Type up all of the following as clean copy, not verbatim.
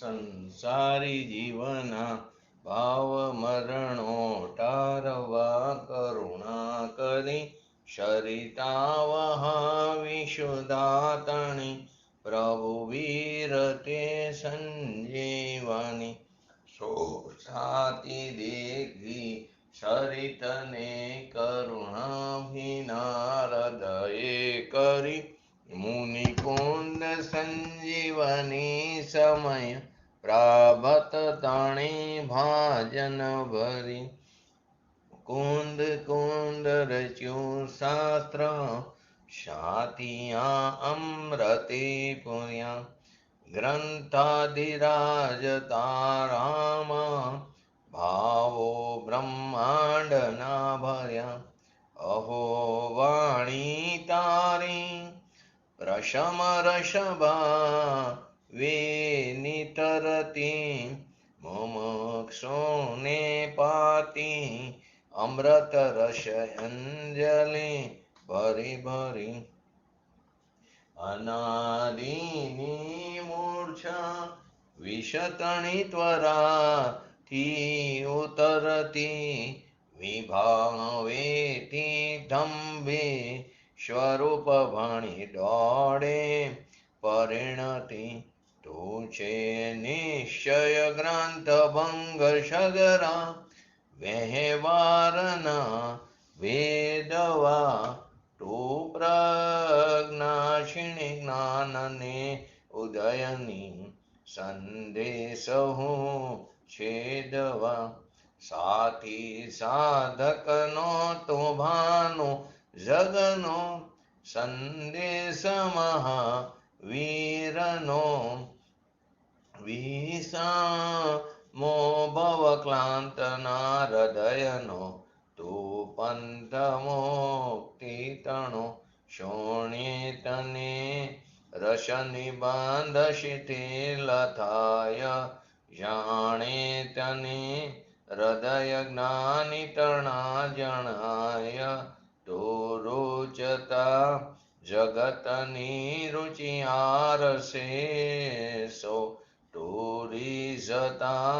સંસારી જીવના ભાવ મરણો ટારવા કરુણા કરી શરિતા વહાવી શુદાતણી પ્રભુ વીર તે સંજીવની સો છાતી દેખી સરિતને કરુણાભિના હૃદયે કરી મુનિકુંદ સંજીવની સમય પ્રાભત તણી ભાજન ભરી કુંદ કુંદ રચ્યું શાસ્ત્ર શાતિયા અમૃતે પુર્યા ગ્રંથાધિરાજ તારામાં ભાવો બ્રહ્માંડના ભર્યા અહો વાણી તારી રસમ રસભા વે નિતરતી મુમુક્ષુને પાતી અમૃત રસ અંજલિ ભરી ભરી અનાદિની મૂર્છા વિષતણી ત્વરાથી ઉતરતી વિભાવેતી ધંભે સ્વરૂપ ભણી દોડે પરિણતિ તું છે નિશ્ચય ગ્રંથ ભંગ સગરા વહેવારના વેદવા તું પ્રજ્ઞાક્ષિણી જ્ઞાનને ઉદયની સંદેશ હું છેદવા સાથી સાધકનો તો ભાનો જગનો સંદેશ મહાવીરનો વિષમો ભવ ક્લાંતના હૃદયનો તું પંથ મુક્તિ તણો શોણ્યે તને રસ નિબંધ શિથિલ થાય જાણે તને હૃદય જ્ઞાની તણા જણાય તો રૂચતા જગતની રુચિ આરસે સો ટોરી જતા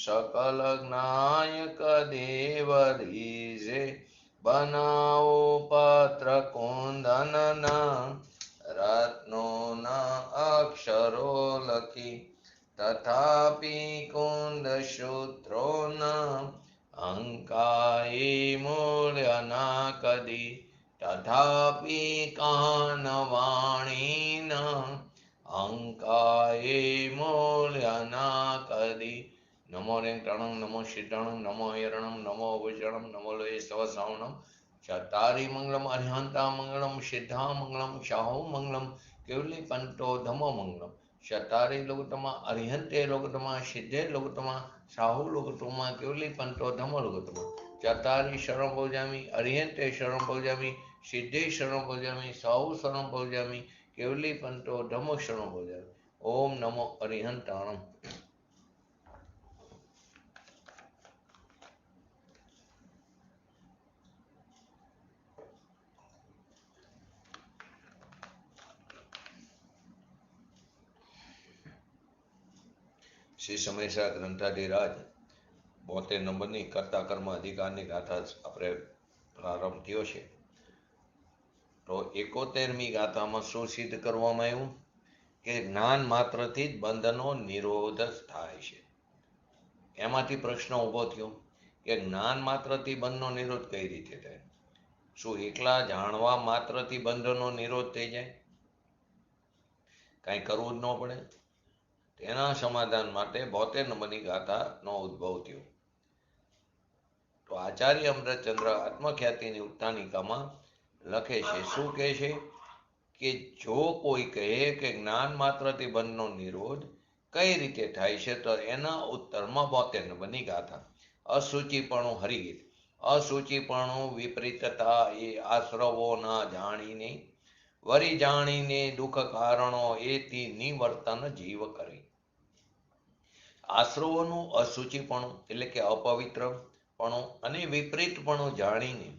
સકલ જ્ઞાયક દેવ રીઝે બનાવો પત્ર કુંદનના રત્નોના અક્ષરો લખી તથાપી કુંદ સૂત્રોના અંકાએ મૂલ્યના કદી તથાપી કાનવાણીના અંકાએ મૂલ્યના કદી નમો રેંકટણં નમો શિટણં નમો હિરણં નમો ભૂષણં નમો લોહી સ્વસાવણં ચતારી મંગલમ અર્હંતા મંગલમ સિદ્ધા મંગલમ શાહો મંગલમ કેવલી પંતો ધમો મંગલમ ચતારી લોગતમા અર્હંતે લોગતમા સિદ્ધે લોગતમા શાહુ લોગતમા કેવલી પંતો ધમો લોગતમા ચતારી શરણ ભોજામી અર્હંતે શરણ ભોજામી સિદ્ધે શરણ ભોજામી શાહુ શરણ ભોજામી કેવલી પંતો ધમો શરણ ભોજામી ઓમ નમો અરિહંતાણમ. શ્રી સમયસા ગ્રંથાધિરાજ 72 નંબરની કર્તા કર્મ અધિકારની ગાથા આપણે પ્રારંભ થયો છે. તો 71મી ગાથામાં શું સિદ્ધ કરવામાં આવ્યું કે જ્ઞાન માત્રથી જ બંધનો નિરોધ થાય છે. એમાંથી પ્રશ્ન ઊભો થયો કે જ્ઞાન માત્રથી બંધનો નિરોધ કઈ રીતે થાય? શું એકલા જાણવા માત્રથી બંધનો નિરોધ થઈ જાય? કાંઈ કરવું જ ન પડે? તેના સમાધાન માટે 72 નંબરની ગાથાનો ઉદ્ભવ થયો. તો આચાર્ય અમૃતચંદ્ર આત્મખ્યાતિની ઉત્થાનિકામાં લખે છે, શું કહે છે કે જો કોઈ કહે કે જ્ઞાન માત્રથી બંધનો નિરોધ કઈ રીતે થાય છે, તો એના ઉત્તરમાં 72 નંબરની ગાથા અસૂચિપણું હરિગીત. અસૂચિપણું વિપરીતતા એ આશ્રવો ના જાણીને વરી જાણીને દુઃખ કારણો એથી નિવર્તન જીવ કરે. આશ્રવોનું અસૂચિપણું એટલે કે અપવિત્રપણું અને વિપરીતપણું જાણીને,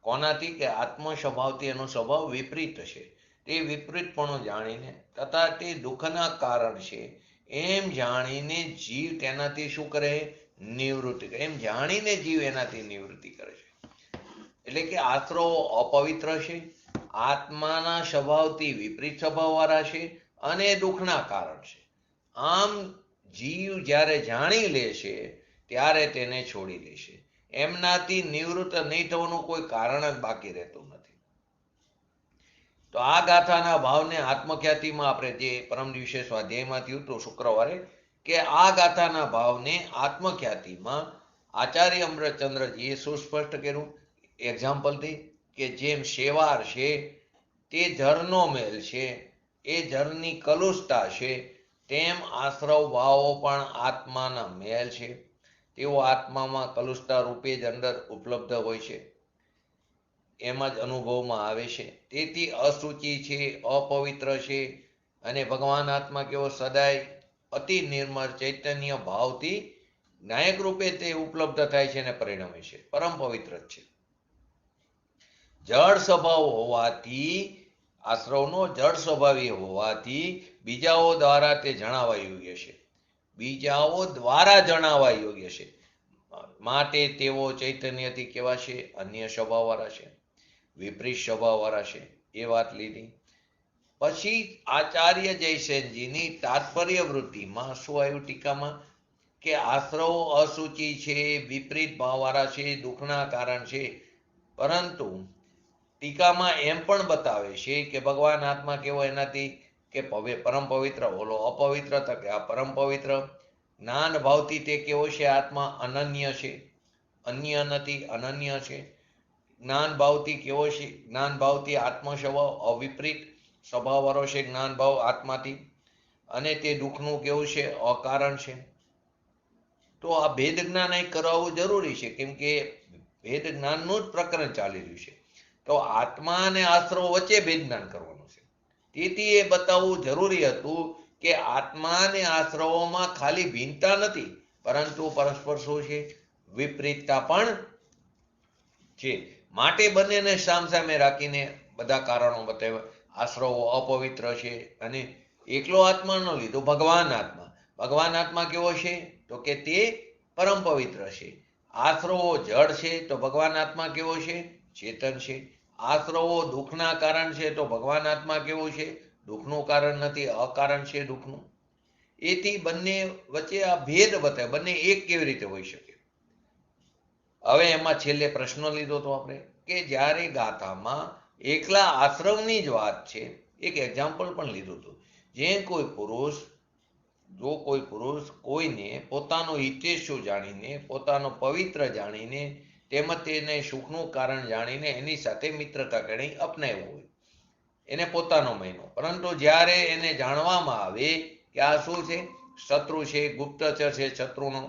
કોનાથી કે આત્મ સ્વભાવથી એનો સ્વભાવ વિપરીત છે, તે વિપરીતપણું જાણીને તથા તે દુઃખના કારણ છે એમ જાણીને જીવ તેનાથી શું કરે? નિવૃત્તિ કરે. એમ જાણીને જીવ એનાથી નિવૃત્તિ કરે છે. એટલે કે આશ્રવો અપવિત્ર છે, આત્માના સ્વભાવથી વિપરીત સ્વભાવવાળા છે અને દુઃખના કારણ છે. આમ જીવ જ્યારે જાણી લે છે ત્યારે તેને છોડી દેશે. એમનાથી નિવૃત્ત નહીં થવાનું કોઈ કારણ જ બાકી રહેતું નથી. તો આ ગાથાના ભાવને આત્મખ્યાતિમાં આપણે જે પરમ દિવસે સ્વાધ્યાયમાં થયું હતું શુક્રવારે, કે આ ગાથાના ભાવને આત્મખ્યાતિમાં આચાર્ય અમૃતચંદ્રજીએ સુસ્પષ્ટ કર્યું એક્ઝામ્પલથી, કે જેમ શેવાર છે તે જળનો મેલ છે, એ જળની કલુષતા છે, તેમ આશ્રવ ભાવો પણ આત્માના મેલ છે. તેઓ આત્મામાં કલુષતા રૂપે જ અંદર ઉપલબ્ધ હોય છે, એમ જ અનુભવમાં આવે છે. તેથી અશુચિ છે, અપવિત્ર છે, અને ભગવાન આત્મા કેવો સદાય અતિ નિર્મળ ચૈતન્ય ભાવથી નાયક રૂપે તે ઉપલબ્ધ થાય છે અને પરિણમે છે, પરમ પવિત્ર જ છે. જળ સ્વભાવ હોવાથી, આશ્રવનો જળ સ્વભાવી હોવાથી બીજાઓ દ્વારા તે જણાવવા યોગ્ય છે. બીજાઓ દ્વારા જણાવવા યોગ્ય છે, માટે તેઓ ચૈતન્યથી કેવા છે? અન્ય સ્વભાવવાળા છે, વિપરીત સ્વભાવવાળા છે. એ વાત લીધી. પછી આચાર્ય જયસેનજીની તાત્પર્ય વૃત્તિમાં શું આવ્યું ટીકામાં? કે આશ્રવો અશુચિ છે, વિપરીત ભાવવાળા છે, દુઃખના કારણ છે. પરંતુ ટીકામાં એમ પણ બતાવે છે કે ભગવાન આત્મા કેવો? એનાથી કે પરમ પવિત્ર, ઓલો અપવિત્ર, કે આ પરમ પવિત્ર. જ્ઞાન ભાવથી તે કેવો છે? આત્મા અનન્ય છે, અન્ય નથી, અનન્ય છે. જ્ઞાન ભાવથી કેવો છે? જ્ઞાન ભાવથી આત્મ સ્વભાવ અવિપરીત સ્વભાવવાળો છે, જ્ઞાન ભાવ આત્માથી. અને તે દુઃખનું કેવું છે? અકારણ છે. તો આ ભેદ જ્ઞાન અહીં કરાવવું જરૂરી છે, કેમ કે ભેદ જ્ઞાનનું જ પ્રકરણ ચાલી રહ્યું છે. તો આત્મા અને આશ્રવ વચ્ચે ભેદ જ્ઞાન કરવાનું છે. તેથી એ બતાવવું જરૂરી હતું કે આત્મા અને આશ્રવોમાં ખાલી ભિન્નતા નથી, પરંતુ પરસ્પર શું છે? વિપરીતતા પણ છે. માટે બંનેને સામસામે રાખીને બધા કારણો બતાવ્યા. આશ્રવો અપવિત્ર છે, અને એકલો આત્મા ન લીધો, ભગવાન આત્મા. ભગવાન આત્મા કેવો છે? તો કે તે પરમ પવિત્ર છે. આશ્રવો જળ છે, તો ભગવાન આત્મા કેવો છે? ચેતન છે. આશ્રવો દુઃખના કારણ છે, તો ભગવાન આત્મા કેવો છે? દુઃખનું કારણ નથી, અકારણ છે દુઃખનું. એથી બંને વચ્ચે આ ભેદ બતાવે. બંને એક કેવી રીતે હોઈ શકે? હવે એમાં છેલ્લે પ્રશ્ન લીધો તો આપણે, કે જ્યારે ગાથામાં એકલા આશ્રમની જ વાત છે, એક એક્ઝામ્પલ પણ લીધું હતું. જે કોઈ પુરુષ કોઈને પોતાનો હિતેચ્છુ જાણીને, પોતાનો પવિત્ર જાણીને, તેમજ તેને સુખનું કારણ જાણીને એની સાથે મિત્રતા કરી અપનાવ્યો હોય, એને પોતાનો મહિનો. પરંતુ જ્યારે એને જાણવામાં આવે કે આ શું છે? શત્રુ છે, ગુપ્તચર છે, શત્રુનો,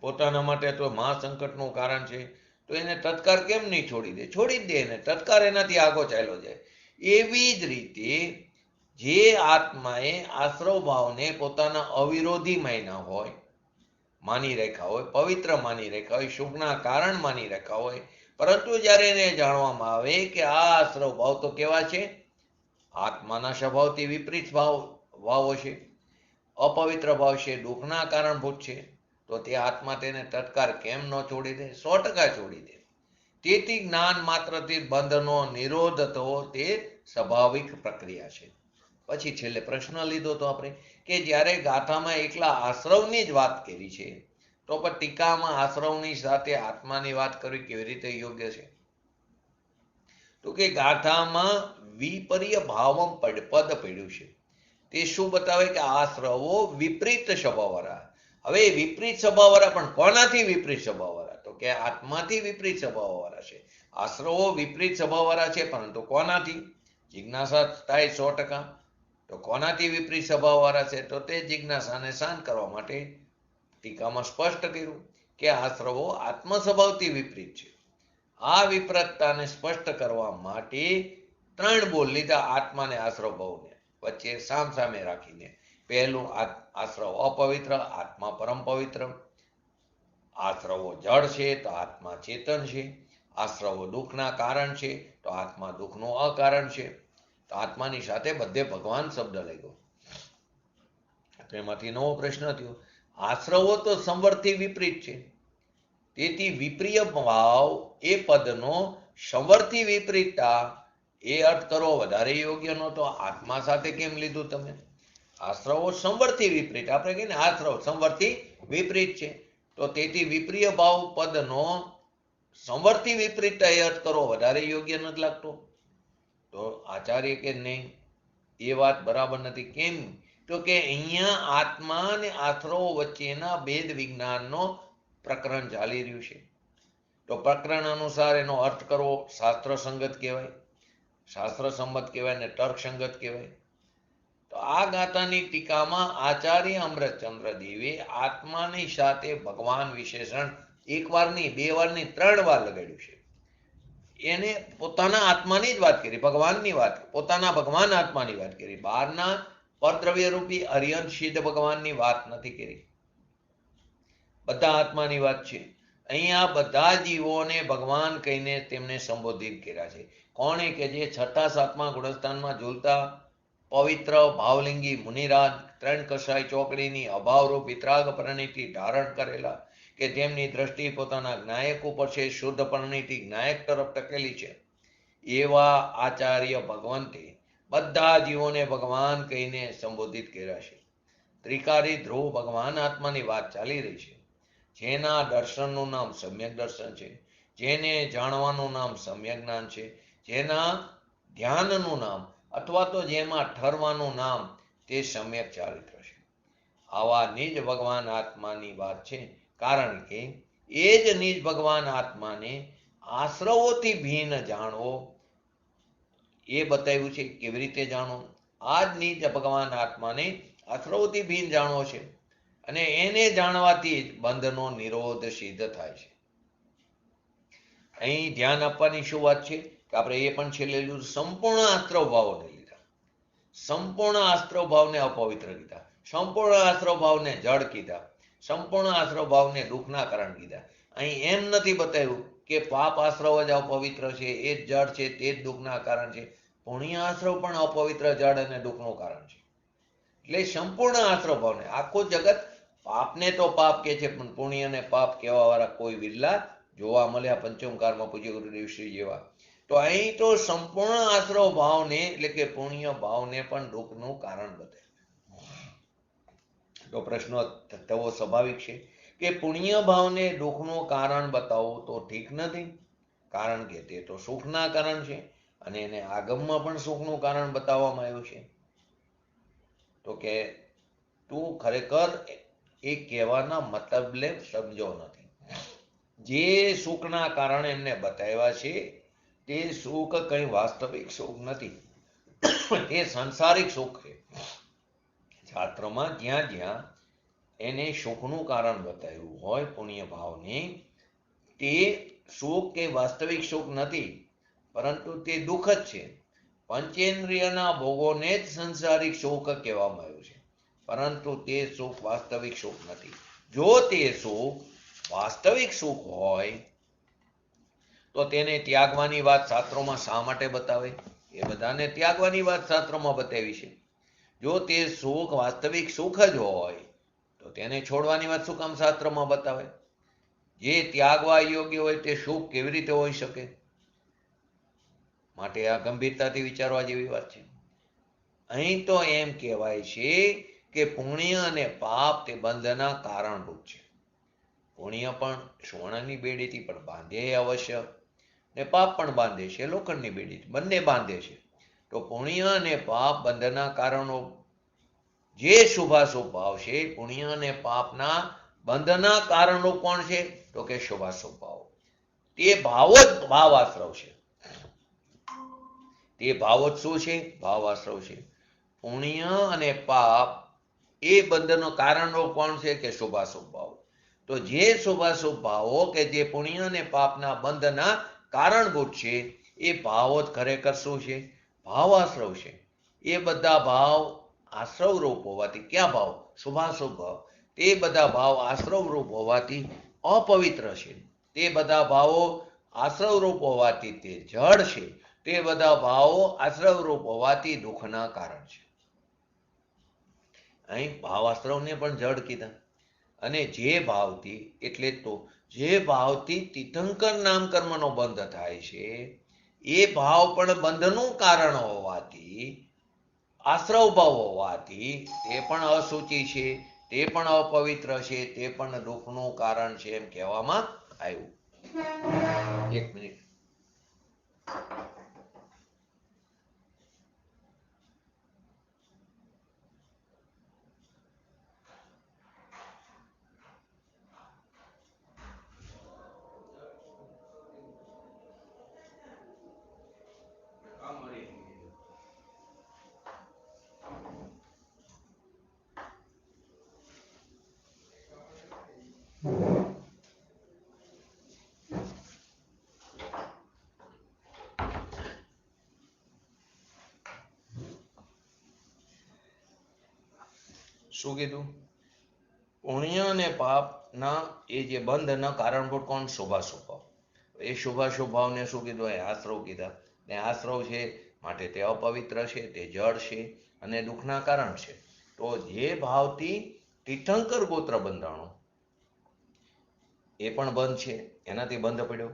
પોતાના માટે તો મહાસંકટનું કારણ છે, તો એને તત્કાળ કેમ નહીં છોડી દે? છોડી જ દે એને, તત્કાળ એનાથી આગો ચાલ્યો જાય. એવી જ રીતે જે આત્માએ આશ્રવ ભાવને પોતાના અવિરોધી માન્યા હોય, માની રાખ્યા હોય, પવિત્ર માની રાખ્યા હોય, શુભના કારણ માની રાખ્યા હોય, પરંતુ જ્યારે એને જાણવામાં આવે કે આ આશ્રવ ભાવ તો કેવા છે? આત્માના સ્વભાવથી વિપરીત ભાવો છે, અપવિત્ર ભાવ છે, દુઃખના કારણભૂત છે, તો તે આત્મા તેને તત્કાળ કેમ ન છોડી દે? 100% છોડી દે. તેથી જ્ઞાન માત્રથી બંધનો નિરોધ થવો તે સ્વાભાવિક પ્રક્રિયા છે. પછી છેલ્લે પ્રશ્ન લીધો તો આપણે, કે જ્યારે ગાથામાં એકલા આશ્રવની જ વાત કરી છે, તો પણ ટીકામાં આશ્રવની સાથે આત્માની વાત કરવી કેવી રીતે યોગ્ય છે? તો કે ગાથામાં વિપર્ય ભાવમ પદ પડ્યું છે. તે શું બતાવે? કે આશ્રવો વિપરીત સ્વભાવવાળા. હવે વિપરીત સ્વભાવવાળા, પણ કોનાથી વિપરીત સ્વભાવવાળા? તો કે આત્માથી વિપરીત સ્વભાવવાળા છે. આશ્રવો વિપરીત સ્વભાવવાળા છે, પરંતુ કોનાથી? જિજ્ઞાસા થાય 100%. તો કોનાથી વિપરીત સ્વભાવવાળા છે? તો તે જિજ્ઞાસાને શાંત કરવા માટે ટીકામાં સ્પષ્ટ કર્યું કે આશ્રવો આત્મ સ્વભાવથી વિપરીત છે. આ વિપરીતતાને સ્પષ્ટ કરવા માટે 3 બોલ લીધા આત્માને આશ્રવ ભાવને વચ્ચે સામસામે રાખીને. પહેલું, આશ્રવ અપવિત્ર, આત્મા પરમ પવિત્ર. આશ્રવો જળ છે, તો આત્મા ચેતન છે. આશ્રવો દુઃખના કારણ છે, તો આત્મા દુઃખનું અકારણ છે. તો આત્માની સાથે બધે ભગવાન શબ્દ લાગ્યો. તો એમાંથી નવો પ્રશ્ન થયો, આશ્રવો તો સંવરથી વિપરીત છે, તેથી વિપ્રિય ભાવ એ પદનો સંવરથી વિપરીતતા એ અર્થ કરવો વધારે યોગ્ય નહોતો. આત્મા સાથે કેમ લીધું તમે? આશ્રવો સંવરથી વિપરીત, આપણે કહીએ ને આશ્રવ સંવરથી વિપરીત છે, તો તેથી વિપ્રિય ભાવ પદનો સંવરથી વિપરીતતા એ અર્થ કરવો વધારે યોગ્ય નથી લાગતો. તો આચાર્ય કે નહીં, એ વાત બરાબર નથી. કેમ? તો કે અહીંયા આત્મા અને આશ્રવો વચ્ચેના ભેદ વિજ્ઞાનનો પ્રકરણ ચાલી રહ્યું છે. તો પ્રકરણ અનુસાર એનો અર્થ કરવો શાસ્ત્ર સંગત કહેવાય, શાસ્ત્ર સંમત કહેવાય ને તર્ક સંગત કહેવાય. તો આ ગાથાની ટીકામાં આચાર્ય અમૃતચંદ્ર દેવે આત્માની સાથે ભગવાન વિશેષણ એક વાર નહીં, બે વાર નહીં, 3 વાર લગાડ્યું છે. એને પોતાના આત્માની જ વાત કરી, ભગવાનની વાત, પોતાના ભગવાન આત્માની વાત કરી, બહારના પરદ્રવ્ય રૂપી અરિયંત સિદ્ધ ભગવાનની વાત નથી કરી. બધા આત્માની વાત છે. અહીંયા બધા જીવોને ભગવાન કહીને તેમને સંબોધિત કર્યા છે. કોણે? કે જે 6થા 7મા ગુણસ્થાનમાં ઝૂલતા પવિત્ર ભાવલિંગી મુનિરાજ 3 કસાઈ ચોકડીની અભાવરૂપ વિતરાગ પરિણીતિ ધારણ કરેલા, કે જેમની દ્રષ્ટિ પોતાના જ્ઞાયક ઉપર છે, શુદ્ધ પરિણીતિ જ્ઞાયક તરફ ટકેલી છે, એવા આચાર્ય ભગવંતે બધા જીવોને ભગવાન કહીને સંબોધિત કર્યા છે. ત્રિકારી ધ્રુવ ભગવાન આત્માની વાત ચાલી રહી છે. જેના દર્શનનું નામ સમ્યક દર્શન છે, જેને જાણવાનું નામ સમ્યક જ્ઞાન છે, જેના ધ્યાનનું નામ અથવા તો જેમાં ઠરવાનું નામ તે સમ્યક ચારિત્ર છે. આવા નિજ ભગવાન આત્માની વાત છે. કારણ કે એ જ નિજ ભગવાન આત્માને આશ્રવોથી ભિન્ન જાણવો એ બતાવ્યું છે. કેવી રીતે જાણો? આ જ નિજ ભગવાન આત્માને આશ્રવોથી ભિન્ન જાણવો છે, અને એને જાણવાથી જ બંધનો નિરોધ સિદ્ધ થાય છે. અહીં ધ્યાન આપવાની શું વાત છે કે આપણે એ પણ છેલ્લે લીધું, સંપૂર્ણ આશ્રવ ભાવોને લીધા, સંપૂર્ણ આશ્રવ ભાવને અપવિત્ર કીધા, સંપૂર્ણ આશ્રવ ભાવને જડ કીધા, સંપૂર્ણ આશ્રવ ભાવને દુઃખના કારણ કીધા. અહીં એમ નથી બતાવ્યું કે પાપ આશ્રવ જ અપવિત્ર છે, એ જ જડ છે, તે જ દુઃખના કારણ છે. પુણ્ય આશ્રવ પણ અપવિત્ર, જડ અને દુઃખનું કારણ છે. એટલે સંપૂર્ણ આશ્રવ ભાવને, આખું જગત પાપને તો પાપ કે છે, પણ પુણ્ય અને પાપ કહેવા વાળા કોઈ વિરલા જોવા મળ્યા પંચમકારમાં પૂજ્ય ગુરુદેવ શ્રી જેવા. તો અહીં તો સંપૂર્ણ આશ્રવ ભાવને એટલે કે પુણ્ય ભાવને પણ દુઃખનું કારણ બતાવ્યું. તો પ્રશ્ન થવો સ્વાભાવિક છે કે પુણ્ય ભાવને દુઃખનું કારણ બતાવવું તો ઠીક નથી, કારણ કે તે તો સુખના કારણ છે, અને એને આગમમાં પણ સુખનું કારણ બતાવવામાં આવ્યું છે. તો કે તું ખરેખર એ કહેવાના મતલબને સમજો નથી. જે સુખના કારણ એમને બતાવ્યા છે તે સુખ કંઈ વાસ્તવિક સુખ નથી, તે સંસારિક સુખ છે. શાસ્ત્રમાં જ્યાં જ્યાં એને સુખનું કારણ બતાવ્યું હોય પુણ્ય ભાવને, તે સુખ કે વાસ્તવિક સુખ નથી, પરંતુ તે દુઃખ જ છે. પંચેન્દ્રિયના ભોગોને જ સંસારિક સુખ કહેવામાં આવ્યું છે, પરંતુ તે સુખ વાસ્તવિક સુખ નથી. જો તે સુખ વાસ્તવિક સુખ હોય તો તેને ત્યાગવાની વાત શાસ્ત્રોમાં શા માટે બતાવે? એ બધાને ત્યાગવાની વાત શાસ્ત્રોમાં બતાવી છે. જો તે સુખ વાસ્તવિક સુખ જ હોય તો તેને છોડવાની વાત શું કામ શાસ્ત્રમાં બતાવે? જે ત્યાગવા યોગ્ય હોય તે સુખ કેવી રીતે હોઈ શકે? માટે આ ગંભીરતાથી વિચારવા જેવી વાત છે. અહીં તો એમ કહેવાય છે કે પુણ્ય અને પાપ તે બંધના કારણરૂપ છે. પુણ્ય પણ સુવર્ણની બેડીથી પણ બાંધે અવશ્ય, ને પાપ પણ બાંધે છે લોખંડની બેડીથી, બંને બાંધે છે. તો પુણ્ય અને પાપ બંધના કારણો. જે શુભાશુભ ભાવ છે, પુણ્ય અને પાપના બંધના કારણો કોણ છે? તો કે શુભાશુભ ભાવ. તે ભાવો જ ભાવાશ્રવ છે. તે ભાવો જ શું છે? ભાવાશ્રવ છે. પુણ્ય અને પાપ એ બંધનો કારણો કોણ છે? કે શુભાશુભ ભાવ. તો જે શુભાશુભ ભાવો કે જે પુણ્ય અને પાપના બંધના કારણભૂત છે, એ ભાવો જ ખરેખર શું છે? ભાવાશ્રવ છે. એ બધા ભાવ આશ્રવ રૂપ હોવાથી, ક્યાં ભાવ? શુભાશુભ ભાવ. તે બધા ભાવ આશ્રવ રૂપ હોવાથી અપવિત્ર છે. તે બધા ભાવો આશ્રવ રૂપ હોવાથી તે જડ છે. તે બધા ભાવો આશ્રવ રૂપ હોવાથી દુઃખના કારણ છે. અહીં ભાવાસ્ત્રવને પણ જડ કીધા. અને જે ભાવથી, એટલે તો જે ભાવથી તીર્થંકર નામ કર્મનો બંધ થાય છે એ ભાવ પણ બંધનું કારણ હોવાથી, આશ્રવ ભાવ હોવાથી તે પણ અશુચિ છે, તે પણ અપવિત્ર છે, તે પણ દુઃખનું કારણ છે એમ કહેવામાં આવ્યું. 1 મિનિટ. શું કીધું? પુણ્ય અને પાપના એ જે બંધના કારણભૂત કોણ? શુભાશુભ ભાવ. એ શુભાશુભ ભાવને શું કીધું? એ આશ્રવ કીધા. ને આશ્રવ છે માટે તે અપવિત્ર છે, તે જળ છે અને દુઃખના કારણ છે. તો જે ભાવથી તીર્થંકર ગોત્ર બંધાણું એ પણ બંધ છે, એનાથી બંધ પડ્યો.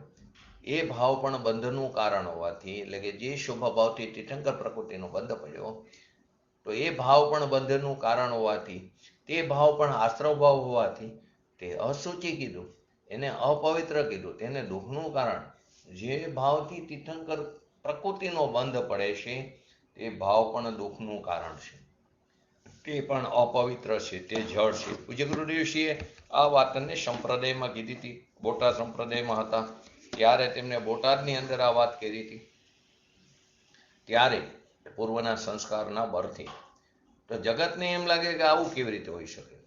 એ ભાવ પણ બંધનું કારણ હોવાથી, એટલે કે જે શુભ ભાવથી તીર્થંકર પ્રકૃતિનો બંધ પડ્યો, તો એ ભાવ પણ બંધનું કારણ હોવાથી, તે ભાવ પણ આશ્રવ ભાવ હોવાથી તે અશુચિ કીધું, એને અપવિત્ર કીધું, તેને દુઃખનું કારણ. જે ભાવથી તીર્થંકર પ્રકૃતિનો બંધ પડે છે તે ભાવ પણ દુઃખનું કારણ છે, તે પણ અપવિત્ર છે, તે જળ છે. પૂજ્ય ગુરુદેવશ્રીએ આ વાતને સંપ્રદાયમાં કીધી હતી. બોટાદ સંપ્રદાયમાં હતા ત્યારે તેમને બોટાદની અંદર આ વાત કરી હતી. ત્યારે પૂર્વના સંસ્કારના બળથી તો જગતને એમ લાગે કે આવું કેવી રીતે હોઈ શકે.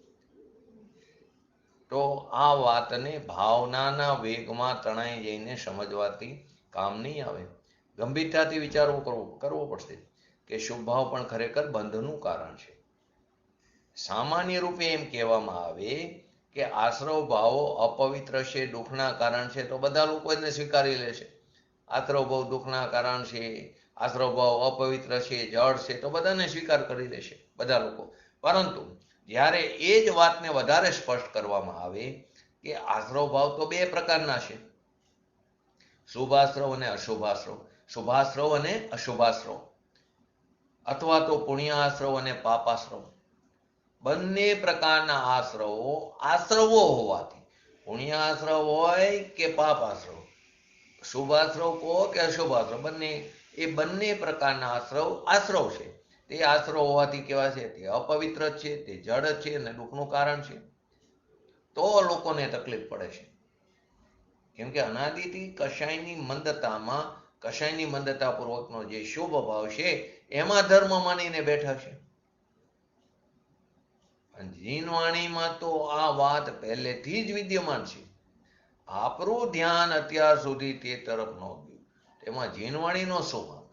તો આ વાતને ભાવનાના વેગમાં તણાઈ જઈને સમજવાથી કામ નહીં આવે. ગંભીરતાથી વિચારવું કરવો પડશે કે શુભ ભાવ પણ ખરેખર બંધનું કારણ છે. સામાન્ય રૂપે એમ કહેવામાં આવે કે આશ્રવ ભાવો અપવિત્ર છે, દુઃખના કારણ છે, તો બધા લોકો એને સ્વીકારી લેશે. આશ્રવ ભાવ દુઃખના કારણ છે, આશ્રવ ભાવ અપવિત્ર છે, જળ છે, તો બધાને સ્વીકાર કરી લેશે બધા લોકો. પરંતુ જ્યારે એ જ વાતને વધારે સ્પષ્ટ કરવામાં આવે કે આશ્રવ ભાવ તો બે પ્રકારના છે, શુભાશ્રવ અને અશુભાશ્રવ, શુભાશ્રવ અને અશુભાશ્રવ, અથવા તો પુણ્યાશ્રવ અને પાપાશ્રવ. બંને પ્રકારના આશ્રવો હોવાથી, પુણ્યાશ્રવ હોય કે પાપાશ્રવ, શુભાશ્રવ કહો કે અશુભાશ્રવ, બંને પ્રકારના આશ્રવ છે. તે આશ્રવ હોવાથી કેવા છે? તે અપવિત્ર છે, તે જડ છે અને દુઃખનું કારણ છે. તો લોકોને તકલીફ પડે છે, કેમ કે અનાદિથી કશાયની મંદતા પૂર્વકનો જે શુભ ભાવ છે એમાં ધર્મ માનીને બેઠા છે. જીનવાણીમાં તો આ વાત પહેલેથી જ વિદ્યમાન છે. આપણું ધ્યાન અત્યાર સુધી તે તરફ ન ગયું. તેમાં જીનવાણીનો શું વાંક?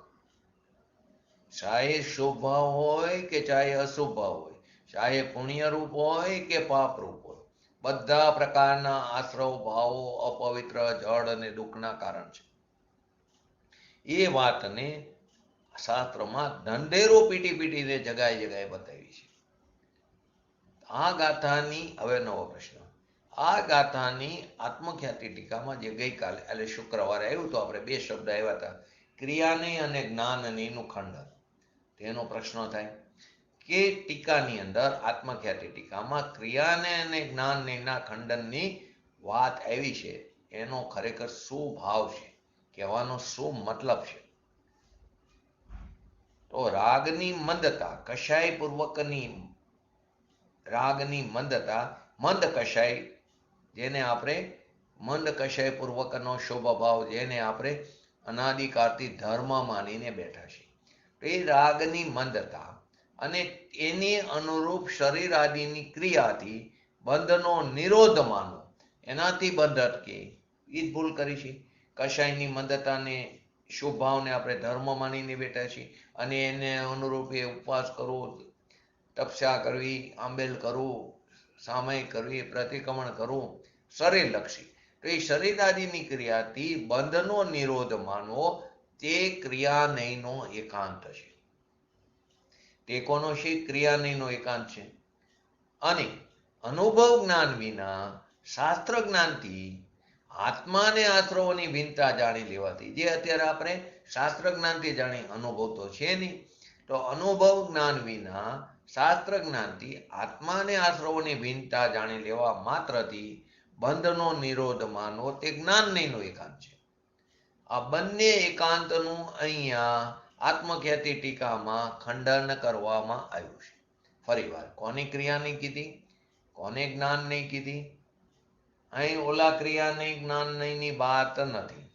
ચાહે શુભ ભાવ હોય કે ચાહે અશુભ ભાવ હોય, ચાહે પુણ્યરૂપ હોય કે પાપરૂપ હોય, બધા પ્રકારના આશ્રવ ભાવો અપવિત્ર, જળ અને દુઃખના કારણ છે. એ વાતને શાસ્ત્રમાં ઢંઢેરો પીટીને જગાએ બતાવી છે. આ ગાથાની, હવે નવો પ્રશ્ન, આ ગાથાની આત્મખ્યાતિ ટીકામાં જે ગઈકાલે એટલે શુક્રવારે આવ્યું તો આપણે 2 શબ્દ આવ્યા હતા, ક્રિયાને અને જ્ઞાનનીનું ખંડન. તેનો પ્રશ્ન થાય કે ટીકાની અંદર, આત્મખ્યાતિ ટીકામાં ક્રિયાને અને જ્ઞાનના ખંડનની વાત આવી છે, એનો ખરેખર શું ભાવ છે, કહેવાનો શું મતલબ છે? તો રાગની મંદતા, કશાય પૂર્વકની રાગની મંદતા, મંદ કશાય, જેને આપણે મંદ કશાય પૂર્વકનો શુભ ભાવ, જેને આપણે અનાદિકાળથી ધર્મ માનીને બેઠા છીએ, એ રાગની મંદતા અને એની અનુરૂપ શરીર આદિની ક્રિયાથી બંધનો નિરોધ માનો, એનાથી બંધ અટકે, એ જ ભૂલ કરી છે. કશાયની મંદતાને, શુભ ભાવને આપણે ધર્મ માનીને બેઠા છીએ અને એને અનુરૂપ એ ઉપવાસ કરવો, તપસ્યા કરવી, આંબેલ કરવું, સામય કરવી, પ્રતિક્રમણ કરવું, શરીરલક્ષી. તો એ શરીર આદિની ક્રિયાથી બંધનો નિરોધ માનવો, તે ક્રિયા નહીંનો એકાંત છે. તે કોનો છે? ક્રિયાનયનો એકાંત છે. અને અનુભવ જ્ઞાન વિના શાસ્ત્ર જ્ઞાનથી આત્માને આશ્રવોની ભિન્નતા જાણી લેવાથી, જે અત્યારે આપણે શાસ્ત્ર જ્ઞાનથી જાણી, અનુભવ તો છે નહીં, તો અનુભવ જ્ઞાન વિના શાસ્ત્ર જ્ઞાનથી આત્માને આશ્રવોની ભિન્નતા જાણી લેવા માત્રથી બંધનો નિરોધ માનવો તે જ્ઞાનનયનો એકાંત છે. આ બંને એકાંતનું અહીંયા આત્મખ્યાતિ ટીકામાં ખંડન કરવામાં આવ્યું છે. ફરીવાર, કોની ક્રિયા નહીં કીધી, કોને જ્ઞાન નહીં કીધી? અહીં ઓલા ક્રિયા નહીં જ્ઞાન નહીંની વાત નથી.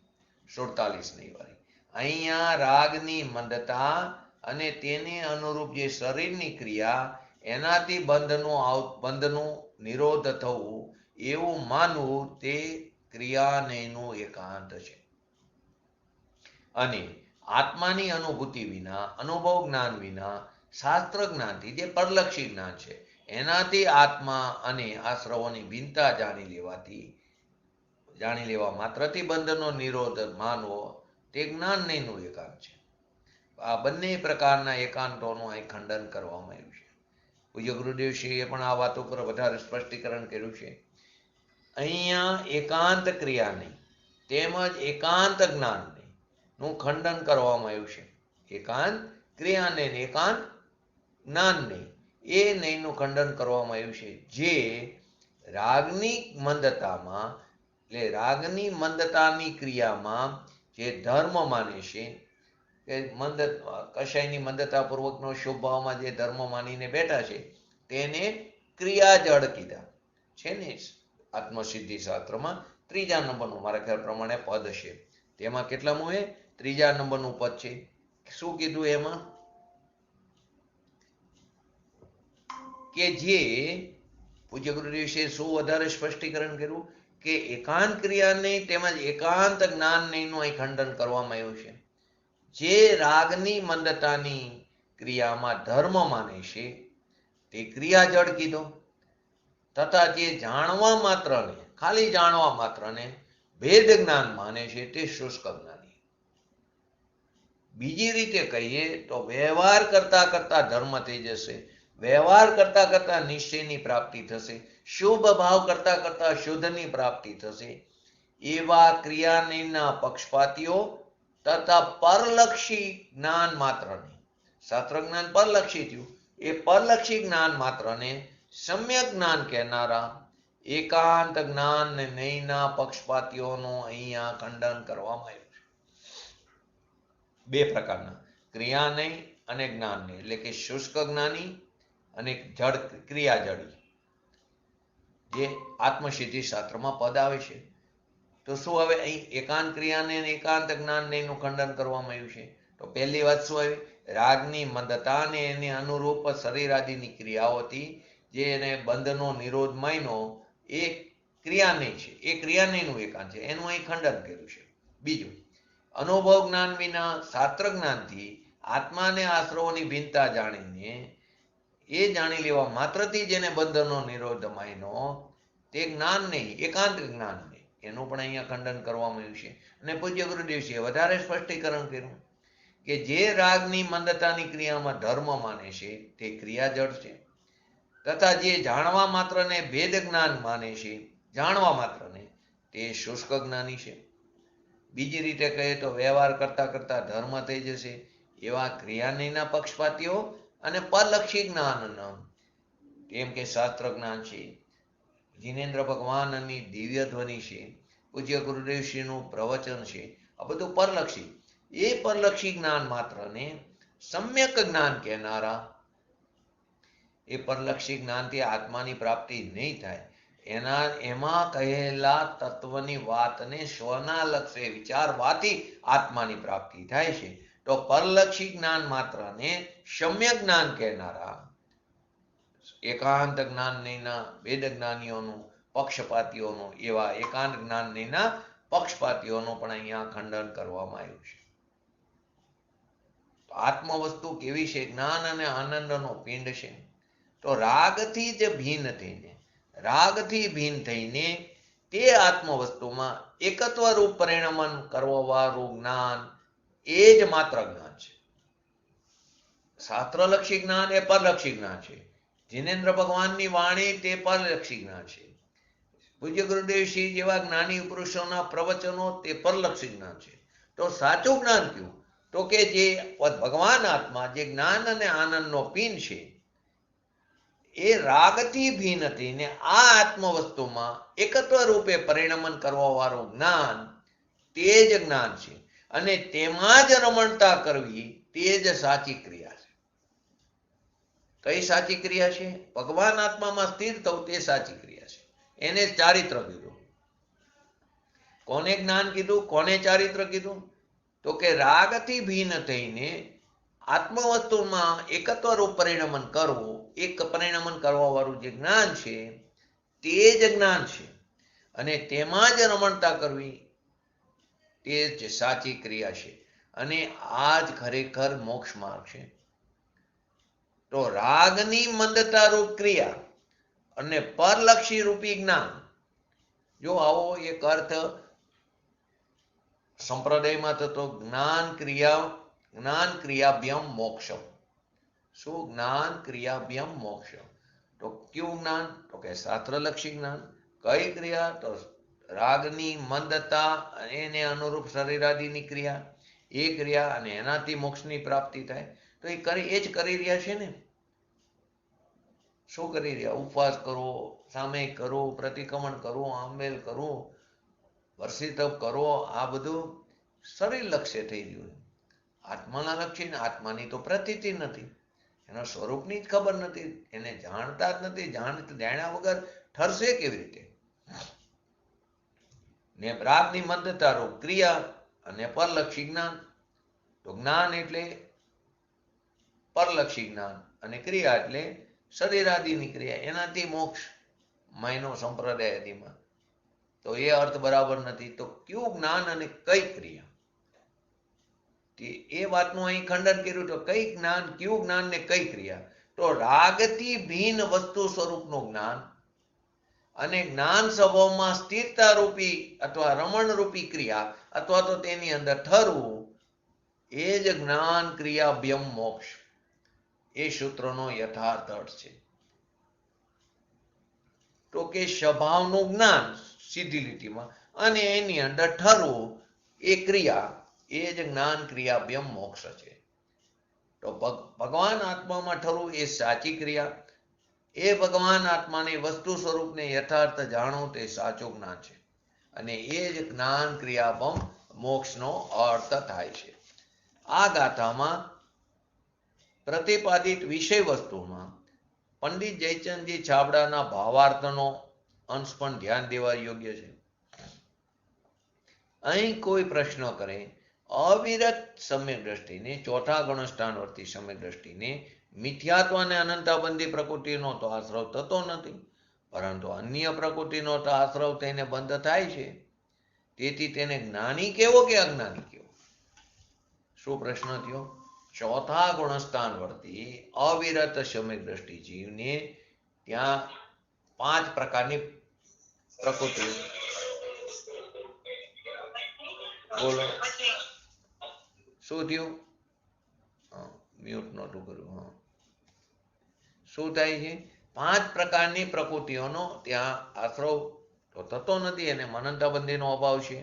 47 વાળી અહીંયા રાગની મંદતા અને તેને અનુરૂપ જે શરીરની ક્રિયા, એનાથી બંધનું નિરોધ થવું એવું માનવું તે ક્રિયાનયનું એકાંત છે. અને આત્માની અનુભૂતિ વિના, અનુભવ જ્ઞાન વિના શાસ્ત્ર જ્ઞાનથી, જે પરલક્ષી જ્ઞાન છે, એનાથી આત્મા અને આશ્રવોની ભિન્નતા જાણી લેવા માત્રથી બંધનો નિરોધ માનવો તે જ્ઞાનનયનું એકાંત છે. આ બંને પ્રકારના એકાંતોનું અહીં ખંડન કરવામાં આવ્યું છે. પૂજ્ય ગુરુદેવશ્રીએ પણ આ વાત ઉપર વધારે સ્પષ્ટીકરણ કર્યું છે. અહીંયા એકાંત ક્રિયાને તેમજ એકાંત જ્ઞાનને નું ખંડન કરવામાં આવ્યું છે. એકાંત ક્રિયાને, એકાંત જ્ઞાનને, એ નયનું ખંડન કરવામાં આવ્યું છે. જે રાગની મંદતામાં, એટલે રાગની મંદતાની ક્રિયામાં જે ધર્મ માને છે, કે કશાયની મંદતા પૂર્વકનો શુભ ભાવમાં જે ધર્મ માનીને બેઠા છે, તેને ક્રિયાજળ કીધા છે ને. આત્મસિદ્ધિ શાસ્ત્રમાં 3જા નંબરનું મારા ખ્યાલ પ્રમાણે પદ છે. તેમાં કેટલામું હે? 3જા નંબરનું પદ છે. શું કીધું એમાં? કે જે પૂજ્ય ગુરુદેવશ્રીએ શું વધારે સ્પષ્ટીકરણ કર્યું? કે એકાંત ક્રિયા નહીં તેમજ એકાંત જ્ઞાન નહીંનું અહીં ખંડન કરવામાં આવ્યું છે. જે રાગની મંદતાની ક્રિયામાં ધર્મ માને છે તે ક્રિયાજળ કીધો, તથા જે જાણવા માત્રને, ખાલી જાણવા માત્રને ભેદ જ્ઞાન માને છે તે શુષ્ક જ્ઞાની. બીજી રીતે કહીએ તો વ્યવહાર કરતા કરતા ધર્મ થઈ જશે, વ્યવહાર કરતા કરતા નિશ્ચયની પ્રાપ્તિ થશે, શુભ ભાવ કરતા કરતા શુદ્ધની પ્રાપ્તિ થશે. એવા ક્રિયાનયના પક્ષપાતીઓ તથા પરલક્ષી જ્ઞાન માત્રને, શાસ્ત્ર જ્ઞાન પરલક્ષી થયું, એ પરલક્ષી જ્ઞાન માત્રને સમ્યક જ્ઞાન કહેનારા એકાંત જ્ઞાન નયના પક્ષપાતીઓનું અહીંયા ખંડન કરવામાં આવ્યું છે. બે પ્રકારના, ક્રિયાનય અને જ્ઞાનનય, એટલે કે શુષ્ક જ્ઞાની અને જળ ક્રિયાજળી, જે આત્મસિદ્ધિ શાસ્ત્રમાં પદ આવે છે. તો શું હવે અહીં એકાંત ક્રિયાને અને એકાંત જ્ઞાનનયનું ખંડન કરવામાં આવ્યું છે? તો પહેલી વાત શું આવી? રાગની મંદતા અને એને અનુરૂપ શરીરાદિની ક્રિયાઓથી જે એને બંધનો નિરોધ માન્યો એ ક્રિયાનય છે, એ ક્રિયાનયનું એકાંત છે, એનું અહીં ખંડન કર્યું છે. બીજું, અનુભવ જ્ઞાન વિના શાસ્ત્ર જ્ઞાનથી આત્માને આશ્રવોની ભિન્નતા જાણીને એ જાણી લેવા માત્રથી જેને બંધનો નિરોધ માન્યો તે જ્ઞાન નહીં, એકાંત જ્ઞાન નહીં, એનું પણ અહીંયા ખંડન કરવામાં આવ્યું છે. અને પૂજ્ય ગુરુદેવશ્રીએ વધારે સ્પષ્ટીકરણ કર્યું કે જે રાગની મંદતાની ક્રિયામાં ધર્મ માને છે તે ક્રિયાજળ છે, તથા જે જાણવા માત્રને ભેદ જ્ઞાન માને છે, જાણવા માત્રને, તે શુષ્ક જ્ઞાની છે. બીજી રીતે કહીએ તો વ્યવહાર કરતા કરતા ધર્મ થઈ જશે એવા ક્રિયાનયના પક્ષપાતીઓ અને પરલક્ષી જ્ઞાનના, કેમ કે શાસ્ત્ર જ્ઞાન છે, જીનેન્દ્ર ભગવાનની દિવ્ય ધ્વનિ છે, પૂજ્ય ગુરુદેવશ્રીનું પ્રવચન છે, આ બધું પરલક્ષી. એ પરલક્ષી જ્ઞાન માત્રને સમ્યક જ્ઞાન કહેનારા, એ પરલક્ષી જ્ઞાનથી આત્માની પ્રાપ્તિ નહીં થાય, એમાં કહેલા તત્વની વાતને સ્વના લક્ષે વિચારવાથી આત્માની પ્રાપ્તિ થાય છે. તો પરલક્ષી જ્ઞાન માત્રને સમ્યક જ્ઞાન કહેનારા એકાંત જ્ઞાન નયના વેદ જ્ઞાનીઓનું, પક્ષપાતીઓનું, એવા એકાંત જ્ઞાન નયના પક્ષપાતીઓનું પણ અહીંયા ખંડન કરવામાં આવ્યું છે. આત્મ વસ્તુ કેવી છે? જ્ઞાન અને આનંદનો પિંડ છે. તો રાગથી જ ભિન્ન થઈને, રાગથી ભિન્ન થઈને તે આત્મ વસ્તુમાં એકત્વ રૂપ પરિણમન કરવાવાળું જ્ઞાન એ જ માત્ર જ્ઞાન છે. શાસ્ત્રલક્ષી જ્ઞાન એ પરલક્ષી જ્ઞાન છે. જીનેન્દ્ર ભગવાનની વાણી તે પરલક્ષી જ્ઞાન છે. પૂજ્ય ગુરુદેવશ્રી જેવા જ્ઞાની પુરુષોના પ્રવચનો તે પરલક્ષી જ્ઞાન છે. તો સાચું જ્ઞાન કયું? તો કે જે ભગવાન આત્મા, જે જ્ઞાન અને આનંદનો પીન છે, એ રાગથી ભીન થઈને આ આત્મ વસ્તુમાં એકત્વ રૂપે પરિણમન કરવા વાળું જ્ઞાન તે જ જ્ઞાન છે. અને તેમાં જ રમણતા કરવી તે જ સાચી ક્રિયા છે. કઈ સાચી ક્રિયા છે? ભગવાન આત્મામાં સ્થિર થવું તે સાચી ક્રિયા છે. એને ચારિત્ર કીધું. કોને જ્ઞાન કીધું? કોને ચારિત્ર કીધું? તો કે રાગથી ભીન થઈને આત્મવસ્તુમાં એકત્વ રૂપ પરિણમન કરવું, એક પરિણમન કરવા વાળું જે જ્ઞાન છે તે જ જ્ઞાન છે. અને તેમાં જ રમણતા કરવી તે જ સાચી ક્રિયા છે. અને આ જ ખરેખર મોક્ષ માર્ગ છે. તો રાગની મંદતા રૂપ ક્રિયા અને પરલક્ષી રૂપી જ્ઞાન, જો આવો એક અર્થ સંપ્રદાયમાં થતો જ્ઞાન ક્રિયાભ્યમ મોક્ષમ. શું? જ્ઞાન ક્રિયાભ્યમ મોક્ષમ. તો કયું જ્ઞાન? તો કે શાસ્ત્રલક્ષી જ્ઞાન. કઈ ક્રિયા? તો રાગની મંદતા એને અનુરૂપ શરીરાદિની ક્રિયા, એ ક્રિયા, અને એનાથી મોક્ષની પ્રાપ્તિ થાય. તો એ જ કરી રહ્યા છે ને. શું કરી રહ્યા? ઉપવાસ કરો, સામે કરો, પ્રતિક્રમણ કરો, આંબેલ કરો, વર્ષી તપ કરો. આ બધું શરીર લક્ષ્ય થઈ રહ્યું છે. આત્માના લક્ષ્ય ને આત્માની તો પ્રતીતિ નથી, એના સ્વરૂપની જ ખબર નથી, એને જાણતા જ નથી. જાણ્યા વગર ઠરશે કેવી રીતે? ને રાગની મંદતા રૂપ ક્રિયા અને પરલક્ષી જ્ઞાન. તો જ્ઞાન એટલે પરલક્ષી જ્ઞાન અને ક્રિયા એટલે શરીરાદિની ક્રિયા. એનાથી મોક્ષ માયનો સંપ્રદાય આદિમાં. તો એ અર્થ બરાબર નથી. તો કયું જ્ઞાન અને કઈ ક્રિયા? એ વાતનું અહીં ખંડન કર્યું. તો કઈ જ્ઞાન, કયું જ્ઞાન ને કઈ ક્રિયા? તો રાગથી ભિન્ન વસ્તુ સ્વરૂપનું જ્ઞાન અને જ્ઞાન સ્વભાવમાં સ્થિરતા રૂપી અથવા રમણ રૂપી ક્રિયા અથવા તો તેની અંદર ઠરવું, એ જ જ્ઞાન ક્રિયાભ્યમ મોક્ષ. એ સૂત્રનો યથાર્થ અર્થ છે. તો કે સ્વભાવનું જ્ઞાન સીધી લીટીમાં અને એની અંદર ઠરવું, એ ક્રિયા, એ જ જ્ઞાન ક્રિયાભ્યમ મોક્ષ છે. તો ભગવાન આત્મામાં ઠરવું એ સાચી ક્રિયા. એ ભગવાન આત્માની વસ્તુ સ્વરૂપને યથાર્થ જાણવું તે સાચું જ્ઞાન છે. અને એ જ જ્ઞાન ક્રિયાભ્યમ મોક્ષનો અર્થ થાય છે. આ ગાથામાં પ્રતિપાદિત વિષય વસ્તુમાં પંડિત જયચંદજી છાબડાના ભાવાર્થનો અંશ પણ ધ્યાન દેવા યોગ્ય છે. અહીં કોઈ પ્રશ્ન કરે, અવિરત સમ્યક દ્રષ્ટિને, ચોથા ગણસ્થાન વર્તી સમ્યક દ્રષ્ટિને મિથ્યાત્વ અને અનંતાબંધી પ્રકૃતિનો તો આશ્રવ થતો નથી, પરંતુ અન્ય પ્રકૃતિનો તો આશ્રવ તેને બંધ થાય છે. તેથી તેને જ્ઞાની કેવો કે અજ્ઞાની કેવો? શું પ્રશ્ન થયો? ચોથા ગુણસ્થાન વર્તી અવિરત સમ્યક દ્રષ્ટિ જીવને ત્યાં 5 પ્રકારની પ્રકૃતિ. બોલો શું થયું? મ્યુટ નહોતું કર્યું. શું થાય છે? 5 પ્રકારની પ્રકૃતિઓનો ત્યાં આશ્રવ તો થતો નથી. એને અનંતાબંધીનો અભાવ છે,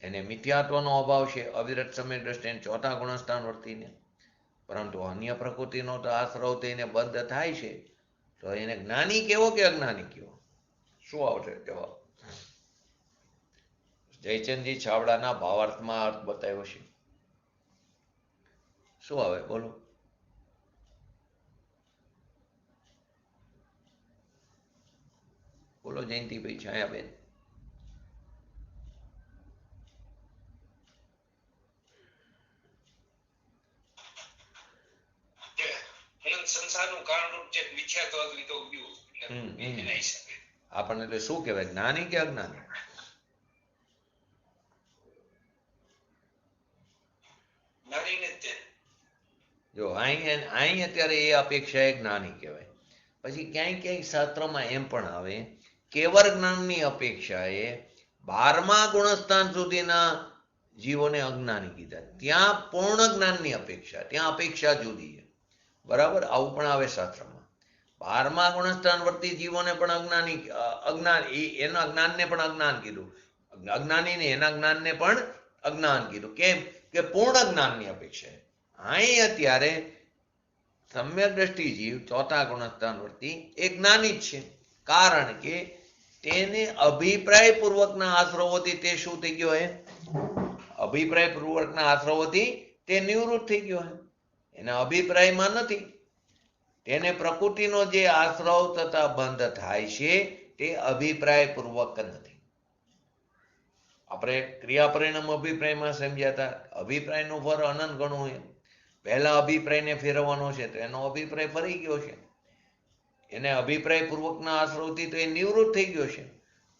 એને મિથ્યાત્વનો અભાવ છે અવિરત સમ્યક દ્રષ્ટિને ચોથા ગુણસ્થાન વર્તીને, પરંતુ અન્ય પ્રકૃતિનો તો આશ્રવ તેને બંધ થાય છે. તો એને જ્ઞાની કેવો કે અજ્ઞાની કેવો? શું આવશે જવાબ? જયચંદજી છાબડાના ભાવાર્થમાં અર્થ બતાવ્યો છે. શું આવે? બોલો. બોલો જયંતિભાઈ, છાયાબેન. સંસારનું કારણરૂપ જે મિથ્યાત્વ લીધો ગયું એના હિસાબે આપણને એટલે શું કહેવાય? જ્ઞાની કે અજ્ઞાની? જો અહીં અત્યારે એ અપેક્ષા એ જ્ઞાની કહેવાય. પછી ક્યાંય ક્યાંય શાસ્ત્રમાં એમ પણ આવે, કેવળ જ્ઞાનની અપેક્ષાએ 12મા ગુણસ્થાન સુધીના જીવોને અજ્ઞાની કીધા. ત્યાં પૂર્ણ જ્ઞાનની અપેક્ષા, ત્યાં અપેક્ષા જુદી છે. બરાબર, આવું પણ આવે શાસ્ત્રમાં. 12મા ગુણસ્થાનવર્તી જીવોને પણ અજ્ઞાન એના જ્ઞાનને પણ અજ્ઞાન કીધું. અજ્ઞાનીને એના જ્ઞાનને પણ અજ્ઞાન કીધું. કેમ કે પૂર્ણ જ્ઞાનની અપેક્ષા. અહીં અત્યારે સમ્યક દ્રષ્ટિ જીવ 4થા ગુણસ્થાનવર્તી એ જ્ઞાની જ છે. કારણ કે તેને અભિપ્રાય પૂર્વકના આશ્રવોથી તે શું થઈ ગયો હે? અભિપ્રાય પૂર્વકના આશ્રવોથી તે નિવૃત્ત થઈ ગયો હે. એના અભિપ્રાયમાં નથી. તેને પ્રકૃતિનો જે આશ્રવ તથા બંધ થાય છે તે અભિપ્રાય પૂર્વક નથી. આપણે ક્રિયા પરિણામ અભિપ્રાયમાં સમજ્યા હતા. અભિપ્રાયનું ફર અનંત ગણું છે. પહેલા અભિપ્રાયને ફેરવવાનો છે તો એનો અભિપ્રાય ફરી ગયો છે. એને અભિપ્રાય પૂર્વકના આશ્રવથી તો એ નિવૃત્ત થઈ ગયો છે.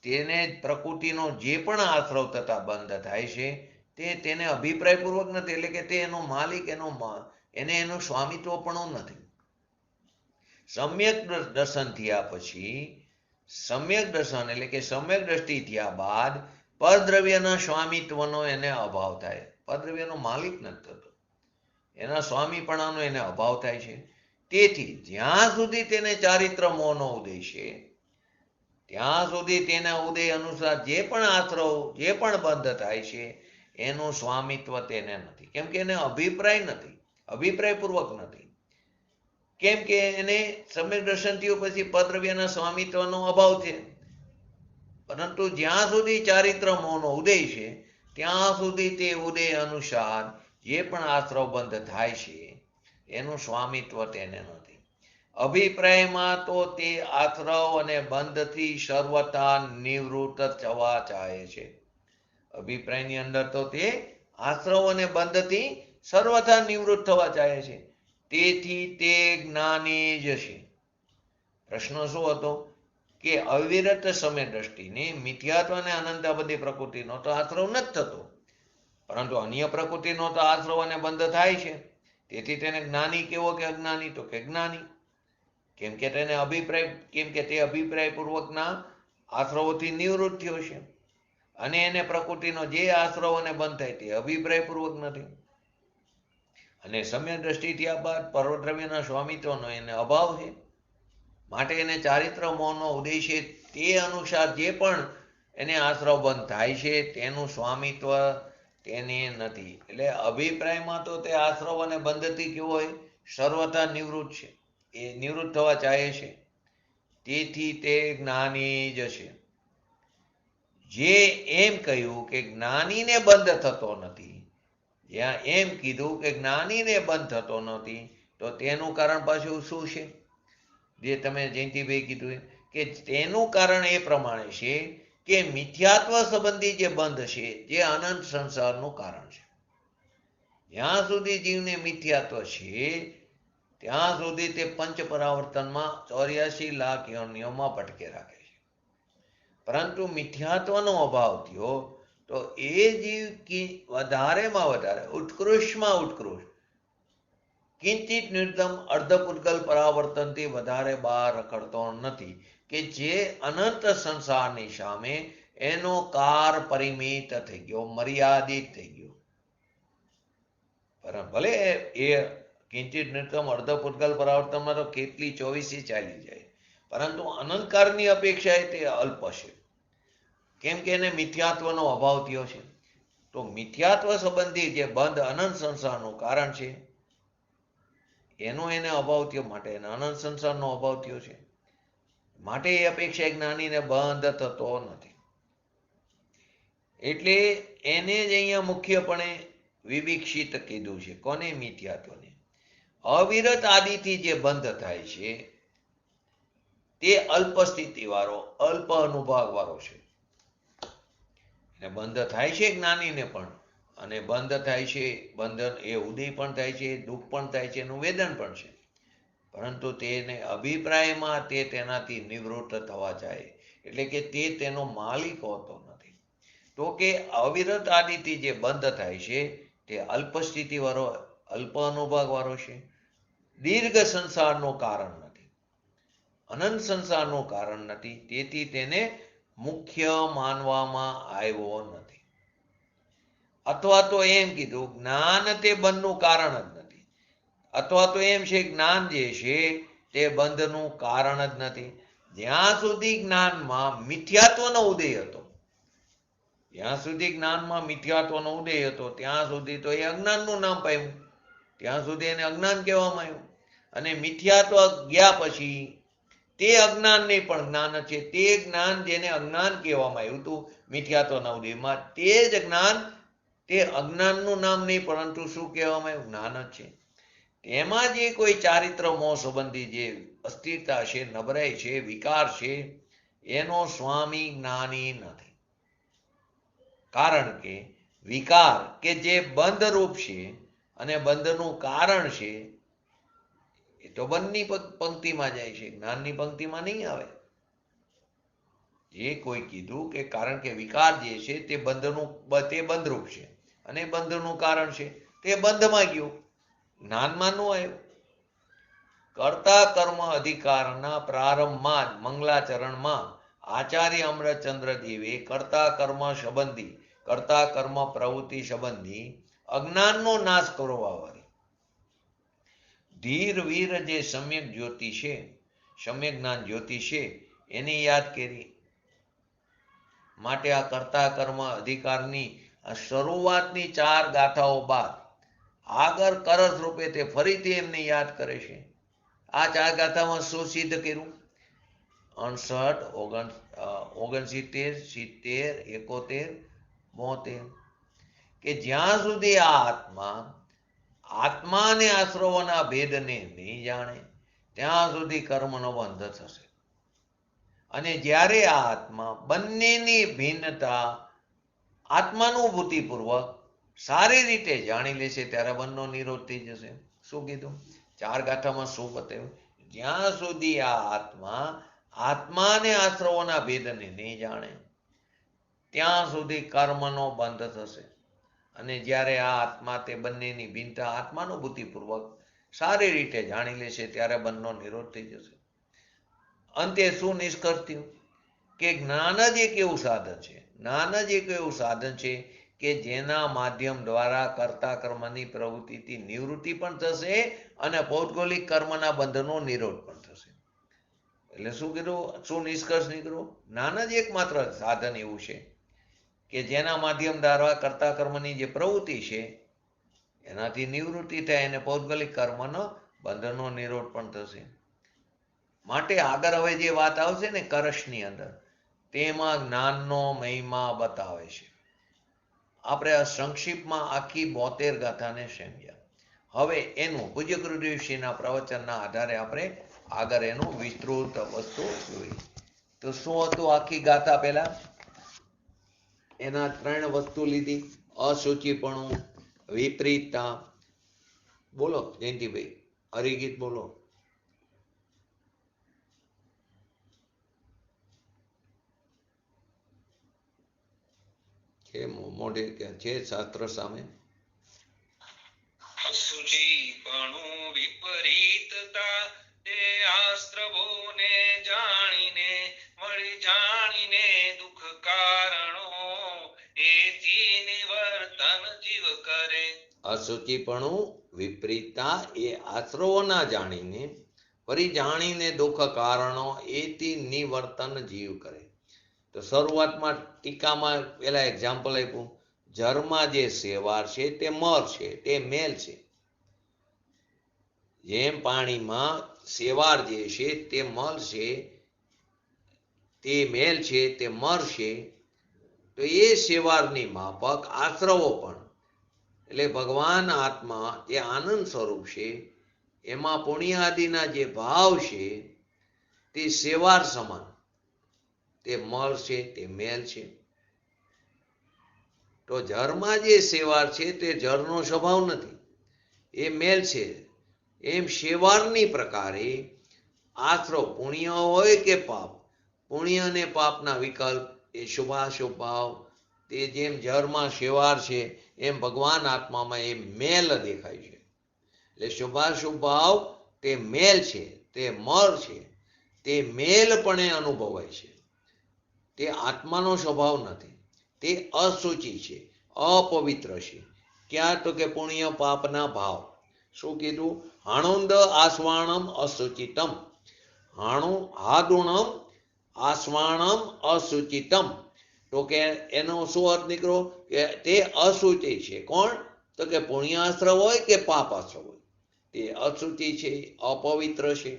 તેને પ્રકૃતિનો જે પણ આશ્રવ તથા બંધ થાય છે તે તેને અભિપ્રાય પૂર્વક નથી. એટલે કે તે એનો માલિક, એને એનું સ્વામિત્વ પણ નથી. સમ્યક દર્શન થયા પછી, સમ્યક દર્શન એટલે કે સમ્યક દ્રષ્ટિ થયા બાદ પરદ્રવ્યના સ્વામિત્વનો એને અભાવ થાય. પરદ્રવ્યનો માલિક નથી થતો. એના સ્વામીપણાનો એને અભાવ થાય છે. તેથી જ્યાં સુધી તેને ચારિત્ર મોહનો ઉદય છે ત્યાં સુધી તેના ઉદય અનુસાર જે પણ આશ્રવ, જે પણ બંધ થાય છે એનું સ્વામિત્વ તેને નથી. કેમ કે એને અભિપ્રાય નથી, અભિપ્રાય પૂર્વક નથી. કેમ કે એને સમ્યક દર્શન થયું પછી પરદ્રવ્યના સ્વામિત્વનો અભાવ છે. પરંતુ જ્યાં સુધી ચારિત્ર મોહનો ઉદય છે ત્યાં સુધી તે ઉદય અનુસાર જે પણ આશ્રવ બંધ થાય છે એનું સ્વામિત્વ તેને નથી. અભિપ્રાયમાં તો તે આશ્રવ અને બંધથી સર્વથા નિવૃત્ત થવા ચાહે છે. અભિપ્રાયની અંદર તો તે આશ્રવ અને બંધથી સર્વથા નિવૃત્ત થવા ચાહે છે. તેથી તે જ્ઞાની જ છે. પ્રશ્ન શું હતો કે અવિરત સમય દ્રષ્ટિની મિથ્યાત્વ અને અનંતા બધી પ્રકૃતિનો તો આશ્રવ નથી થતો, પરંતુ અન્ય પ્રકૃતિનો તો આશ્રવ અને બંધ થાય છે. તેથી તેને જ્ઞાની કેવો કે અજ્ઞાની? તો કે જ્ઞાની. કેમ કે તેને અભિપ્રાય, કેમ કે તે અભિપ્રાય પૂર્વકના આશ્રવોથી નિવૃત્ત થયો છે અને એને પ્રકૃતિનો જે આશ્રવ અને બંધ થાય તે અભિપ્રાય પૂર્વક નથી. અને સમ્યક દ્રષ્ટિ થયા બાદ પરદ્રવ્યના સ્વામિત્વનો એને અભાવ છે. માટે એને ચારિત્ર મોહનો ઉદય છે તે અનુસાર જે પણ એને આશ્રવ બંધ થાય છે તેનું સ્વામિત્વ તેને નથી. એટલે અભિપ્રાયમાં તો તે આશ્રવ અને બંધથી કેવો હોય? સર્વથા નિવૃત્ત છે. એ નિવૃત્ત થવા ચાહે છે. તેથી તે જ્ઞાની જ છે. જે એમ કહ્યું કે જ્ઞાનીને બંધ થતો નથી, જ્યાં એમ કીધું કે જ્ઞાનીને બંધ થતો નથી, તો તેનું કારણ પાછું શું છે? જે તમે જયંતિભાઈ કીધું કે તેનું કારણ એ પ્રમાણે છે કે મિથ્યાત્વ સંબંધી જે બંધ છે જે અનંત સંસારનું કારણ છે. જ્યાં સુધી જીવને મિથ્યાત્વ છે ત્યાં સુધી તે પંચ પરાવર્તનમાં 84 લાખ યોનિઓમાં ભટકે રાખે છે. પરંતુ મિથ્યાત્વનો અભાવ થયો તો એ જીવ વધારેમાં વધારે, ઉત્કૃષ્ટમાં ઉત્કૃષ્ટ, કિંચિત નિર્દમ અર્ધપુદ્ગલ પરાવર્તનથી વધારે બહાર રખડતો નથી, કે જે અનંત સંસારની સામે એનો કાર પરિમિત થઈ ગયો, મર્યાદિત થઈ ગયો. ભલે એ કિંચિત નિર્દમ અર્ધપુદ્ગલ પરાવર્તનમાં તો કેટલી 24 ચાલી જાય, પરંતુ અનંતકાળની અપેક્ષાએ તે અલ્પ છે. કેમ કે એને મિથ્યાત્વનો અભાવ થયો છે. તો મિથ્યાત્વ સંબંધી જે બંધ અનંત સંસારનું કારણ છે એનો એને અભાવ થયો, માટે એને અનંત સંસારનો અભાવ થયો છે. માટે એ અપેક્ષા જ્ઞાનીને બંધ થતો નથી. એટલે એને જ અહીંયા મુખ્યપણે વિવિક્ષિત કીધું છે. કોને? મિથ્યાત્વને. અવિરત આદિથી જે બંધ થાય છે તે અલ્પ સ્થિતિ વાળો, અલ્પ અનુભાગ વાળો છે. બંધ થાય છે જ્ઞાનીને પણ, અને બંધ થાય છે, બંધન એ ઉદય પણ થાય છે, દુઃખ પણ થાય છે, એનું વેદન પણ છે. પરંતુ તેને અભિપ્રાયમાં તે તેનાથી નિવૃત્ત થવા જાય, એટલે કે તે તેનો માલિક હોતો નથી. તો કે અવિરત આદિથી જે બંધ થાય છે તે અલ્પ સ્થિતિ વાળો, અલ્પ અનુભાગ વાળો છે. દીર્ઘ સંસારનું કારણ નથી, અનંત સંસારનું કારણ નથી. તેથી તેને મુખ્ય માનવામાં આવ્યો નથી. અથવા તો એમ કીધું જ્ઞાન તે બંધનું કારણ જ નથી, અથવા તો એમ છે જ્ઞાન જે છે તે બંધનું કારણ જ નથી. જ્યાં સુધી જ્ઞાનમાં મિથ્યાત્વનો ઉદય હતો, જ્યાં સુધી જ્ઞાનમાં મિથ્યાત્વનો ઉદય હતો ત્યાં સુધી તો એ અજ્ઞાનનું નામ પામ્યું, ત્યાં સુધી એને અજ્ઞાન કહેવામાં આવ્યું. અને મિથ્યાત્વ ગયા પછી તે અજ્ઞાનને પણ જ્ઞાન છે. તે જ્ઞાન જેને અજ્ઞાન કહેવામાં આવ્યું હતું મિથ્યાત્વના ઉદયમાં, તે જ જ્ઞાન તે અજ્ઞાનનું નામ નહીં પરંતુ શું કહેવામાં આવ્યું? જ્ઞાન જ છે. એમાં જે કોઈ ચારિત્ર મોહ સંબંધી જે અસ્થિરતા છે, નબળાઈ છે, વિકાર છે, એનો સ્વામી જ્ઞાની નથી. કારણ કે વિકાર કે જે બંધરૂપ છે અને બંધનું કારણ છે એ તો બંધની પંક્તિમાં જાય છે, જ્ઞાનની પંક્તિમાં નહીં આવે. જે કોઈ કીધું કે કારણ કે વિકાર જે છે તે બંધરૂપ છે અને બંધનું કારણ છે, તે બંધમાં ગયું, જ્ઞાનમાં ન આવ્યું. કર્તા કર્મ અધિકારના પ્રારંભમાં જ મંગલાચરણમાં આચાર્ય અમરચંદ્ર દેવે કર્તા કર્મ સંબંધી, કર્તા કર્મ પ્રવૃત્તિ સંબંધી અજ્ઞાનનો નાશ કરવા વાળી ધીર વીર જે સમ્યક જ્યોતિ છે, સમ્યક જ્ઞાન જ્યોતિ છે, એની યાદ કરી. માટે આ કર્તા કર્મ અધિકારની શરૂઆતની 4 ગાથાઓ બાદ આગળ કરસ રૂપે તે ફરીથી એમને યાદ કરે છે. આ 4 ગાથામાં શું સિદ્ધ કર્યું? 59, 69, 70, 71, 72 કે જ્યાં સુધી આ આત્મા અને આશ્રવોના ભેદને નહીં જાણે ત્યાં સુધી કર્મનો બંધ થશે. અને જ્યારે આ આત્મા બંનેની ભિન્નતા આત્માનુભૂતિપૂર્વક સારી રીતે જાણી લેશે ત્યારે બંધનો નિરોધ થઈ જશે. શું કીધું? 4 ગાથામાં શું બતાવ્યું? જ્યાં સુધી આ આત્મા અને આશ્રવોના ભેદને નહીં જાણે ત્યાં સુધી કર્મનો બંધ થશે. અને જ્યારે આ આત્મા તે બંનેની ભિન્નતા આત્માનુભૂતિપૂર્વક સારી રીતે જાણી લેશે ત્યારે બંધનો નિરોધ થઈ જશે. અંતે શું નિષ્કર્ષ થયું? કે જ્ઞાન જ એક એવું સાધન છે, જ્ઞાન જ એક એવું સાધન છે કે જેના માધ્યમ દ્વારા કર્તા કર્મની પ્રવૃત્તિથી નિવૃત્તિ પણ થશે અને ભૌગોલિક કર્મના બંધનો નિરોધ પણ થશે. એટલે શું કીધું? શું નિષ્કર્ષ નીકળ્યો? જ્ઞાન જ એકમાત્ર સાધન એવું છે કે જેના માધ્યમ દ્વારા કર્તા કર્મની જે પ્રવૃત્તિ છે એનાથી નિવૃત્તિ થાય અને ભૌગોલિક કર્મનો બંધનો નિરોધ પણ થશે. માટે આગળ હવે જે વાત આવશે ને કરશની અંદર, તેમાં જ્ઞાનનો મહિમા બતાવે છે. આપણે આ સંક્ષિપ્તમાં આખી 72 ગાથાને સમજ્યા. હવે એનું પૂજ્ય ગુરુદેવશ્રીના પ્રવચનના આધારે આપણે આગળ એનું વિસ્તૃત વસ્તુ જોઈ. તો શું હતું આખી ગાથા? પહેલા એના 3 વસ્તુ લીધી: અસુચિપણું, વિપરીતતા. બોલો જયંતિભાઈ, હરિગીત બોલો. કે મોઢે છે શાસ્ત્ર સામે? અસુચિપણું, વિપરીતતા, તે આશ્રવોને જાણીને મળી જાણીને દુઃખ કારણો એથી નિવર્તન જીવ કરે. અસુચિપણું, વિપરીતતા એ આશ્રવોના જાણીને ફરી જાણીને દુઃખ કારણો એથી નિવર્તન જીવ કરે. તો શરૂઆતમાં ટીકામાં પેલા એક્ઝામ્પલ આપ્યું. જળમાં જે શેવાળ છે તે મર છે, તે મેલ છે. જેમ પાણીમાં શેવાળ જે છે તે મલ છે, તે મેલ છે, તે મર છે, તો એ શેવાળની માફક આશ્રવો પણ, એટલે ભગવાન આત્મા જે આનંદ સ્વરૂપ છે એમાં પુણ્યાદિના જે ભાવ છે તે શેવાળ સમાન, તે મળ છે, તે મેલ છે. તો જળમાં જે શેવાળ છે તે જળનો સ્વભાવ નથી, એ મેલ છે. એમ શેવાળની પ્રકારે આશ્રવ પુણ્ય હોય કે પાપ, પુણ્ય અને પાપના વિકલ્પ એ શુભાશુભ ભાવ, તે જેમ જળમાં શેવાળ છે એમ ભગવાન આત્મામાં એ મેલ દેખાય છે. એટલે શુભાશુભ ભાવ તે મેલ છે, તે મળ છે, તે મેલપણે અનુભવાય છે. તે આત્માનો સ્વભાવ નથી, તે અસુચિ છે. અપવિત્ર છે. ક્યાં? તો કે પુણ્ય પાપના ભાવ. શું કીધું? હાણુંદ આસ્વાણમ અસુચિતમ, હાદુણમ આસ્વાણમ અસુચિતમ. તો કે એનો શું અર્થ નીકળ્યો? કે તે અશુચિ છે. કોણ? તો કે પુણ્યાશ્રવ હોય કે પાપાશ્રવ હોય, તે અશુચિ છે, અપવિત્ર છે.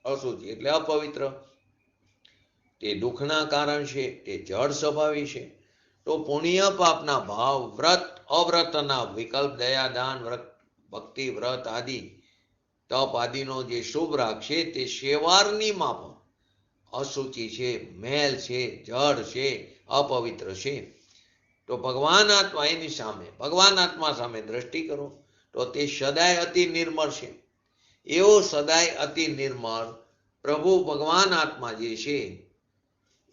અશુચિ એટલે અપવિત્ર. તે દુઃખના કારણ છે, તે જળ સ્વભાવી છે. તો પુણ્ય પાપના ભાવ, વ્રત અવ્રતના વિકલ્પ, દયા દાન ભક્તિ વ્રત આદિ તપ આદિનો જે શુભ રાગ છે તે શેવારની માફક અશુચિ છે, મેલ છે, જળ છે, અપવિત્ર છે. તો ભગવાન આત્મા એની સામે, ભગવાન આત્મા સામે દ્રષ્ટિ કરો તો તે સદાય અતિ નિર્મળ છે. એવો સદાય અતિ નિર્મળ પ્રભુ ભગવાન આત્મા જે છે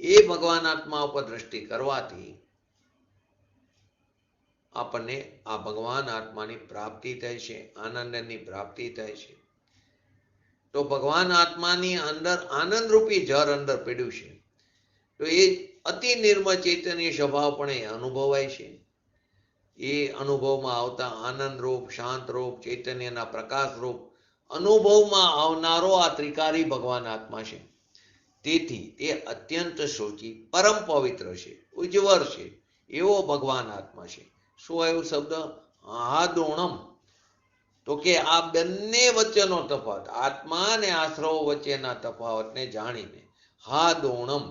એ ભગવાન આત્મા ઉપર દ્રષ્ટિ કરવાથી આપણને આ ભગવાન આત્માની પ્રાપ્તિ થાય છે, આનંદની પ્રાપ્તિ થાય છે. તો ભગવાન આત્માની અંદર આનંદરૂપી જળ અંદર પીડ્યું છે. તો એ અતિ નિર્મળ ચૈતન્ય સ્વભાવ પણ એ અનુભવાય છે. એ અનુભવમાં આવતા આનંદરૂપ, શાંતરૂપ, ચૈતન્યના પ્રકાશરૂપ અનુભવમાં આવનારો આ ત્રિકારી ભગવાન આત્મા છે. તેથી તે અત્યંત શુચિ, પરમ પવિત્ર છે, ઉજ્જવળ છે, એવો ભગવાન આત્મા છે. શું આવ્યું શબ્દ? હાદુણમ. તો કે આ બંને વચ્ચેનો તફાવત, આત્મા અને આશ્રવો વચ્ચેના તફાવતને જાણીને હાદુણમ.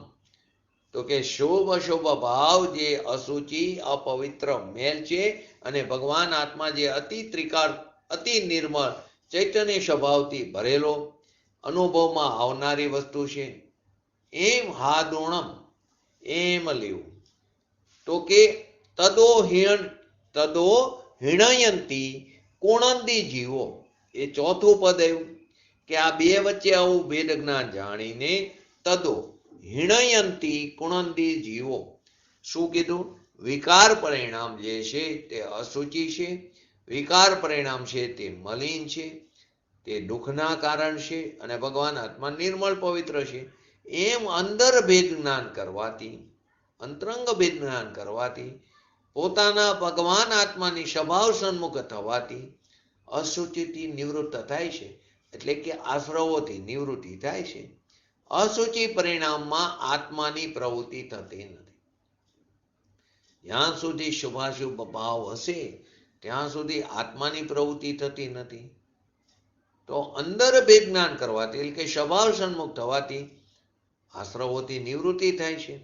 તો કે શુભ અશુભ ભાવ જે અશુચિ અપવિત્ર મેલ છે અને ભગવાન આત્મા જે અતિ નિર્મળ ચૈતન્ય સ્વભાવથી ભરેલો અનુભવમાં આવનારી વસ્તુ છે, એમ હાદુણમ એમ લેવું. તો કે તદો હિણયંતી કુણંદી જીવો. એ ચોથું પદ આવ્યું કે આ બે વચ્ચે આવું ભેદ જ્ઞાન જાણીને તદો હિણયંતી કુણંદી જીવો. શું કીધું? વિકાર પરિણામ જે છે તે અશુચિ છે, વિકાર પરિણામ છે તે મલિન છે, તે દુઃખના કારણ છે, અને ભગવાન આત્મા નિર્મળ પવિત્ર છે. એમ અંદર ભેદ જ્ઞાન કરવાથી, અંતરંગ ભેદ જ્ઞાન કરવાથી, પોતાના ભગવાન આત્માની સ્વભાવ સન્મુખ થવાથી અશુચિથી નિવૃત્ત થાય છે. એટલે કે આશ્રવોથી નિવૃત્તિ થાય છે. અશુચિ પરિણામમાં આત્માની પ્રવૃત્તિ થતી નથી. જ્યાં સુધી શુભાશુભ ભાવ હશે ત્યાં સુધી આત્માની પ્રવૃત્તિ થતી નથી. તો અંદર ભેદ જ્ઞાન કરવાથી, એટલે કે સ્વભાવ સન્મુખ થવાથી આશ્રવોથી નિવૃત્તિ થાય છે.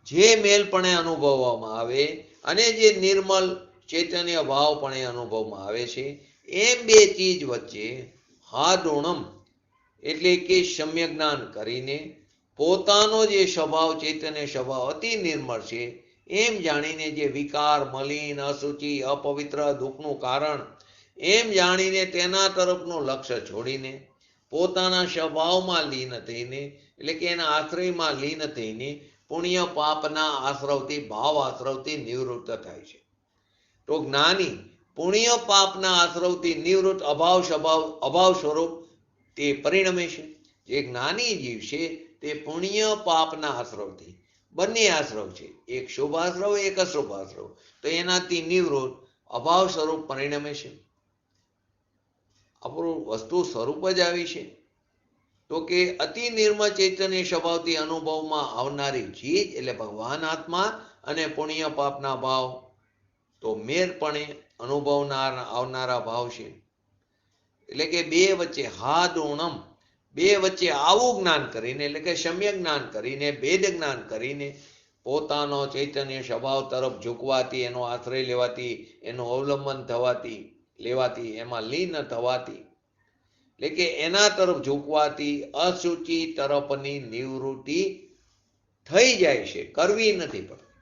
જે મેલપણે અનુભવવામાં આવે અને જે નિર્મલ ચૈતન્ય ભાવપણે અનુભવમાં આવે છે, એમ બે ચીજ વચ્ચે હાદુણમ એટલે કે સમ્યક જ્ઞાન કરીને પોતાનો જે સ્વભાવ ચૈતન્ય સ્વભાવ અતિ નિર્મળ છે એમ જાણીને, જે વિકાર, મલિન, અશુચિ, અપવિત્ર, દુઃખનું કારણ એમ જાણીને તેના તરફનું લક્ષ્ય છોડીને પોતાના સ્વભાવમાં લીન થઈને, એટલે કે એના આશ્રયમાં લીન થઈને પુણ્ય પાપના આશ્રવથી, ભાવ આશ્રવથી નિવૃત્ત થાય છે. તો જ્ઞાની પુણ્ય પાપના આશ્રવથી નિવૃત્ત અભાવ સ્વરૂપ તે પરિણમે છે. જે જ્ઞાની જીવ છે તે પુણ્ય પાપના આશ્રવથી, બંને આશ્રવ છે, એક શુભ આશ્રવ, એક અશુભ આશ્રવ, તો એનાથી નિવૃત્ત અભાવ સ્વરૂપ પરિણમે છે. આપણું વસ્તુ સ્વરૂપ જ આવી છે. તો કે અતિ નિર્મળ ચૈતન્ય સ્વભાવથી અનુભવમાં આવનારી ચીજ એટલે ભગવાન આત્મા અને પુણ્ય પાપના ભાવ તો મેરપણે આવનારા ભાવ છે. એટલે કે બે વચ્ચે હાદુણમ, બે વચ્ચે આવું જ્ઞાન કરીને, એટલે કે સમ્યક જ્ઞાન કરીને, ભેદ જ્ઞાન કરીને પોતાનો ચૈતન્ય સ્વભાવ તરફ ઝૂકવાથી, એનો આશ્રય લેવાથી, એનું અવલંબન થવાથી, લેવાથી, એમાં લીન થવાથી, એટલે કે એના તરફ ઝૂકવાથી અશુચિ તરફની નિવૃત્તિ થઈ જાય છે, કરવી નથી પડતી.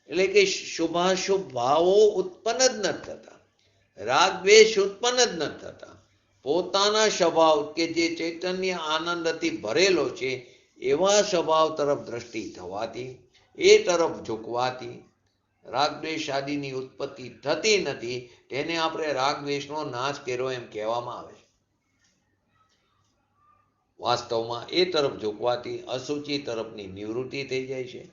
એટલે કે શુભાશુભ ભાવો ઉત્પન્ન જ નથી થતા, રાગ દ્વેષ ઉત્પન્ન જ નથી થતા. પોતાના સ્વભાવ કે જે ચૈતન્ય આનંદથી ભરેલો છે એવા સ્વભાવ તરફ દ્રષ્ટિ થવાથી, એ તરફ ઝૂકવાથી રાગદ્વેષ આદિની ઉત્પત્તિ થતી નથી. તેને આપણે રાગદ્વેષનો નાશ કર્યો એમ કહેવામાં આવે છે. વાસ્તવમાં એ તરફ ઝૂકવાથી અશુચિ તરફની નિવૃત્તિ થઈ જાય છે.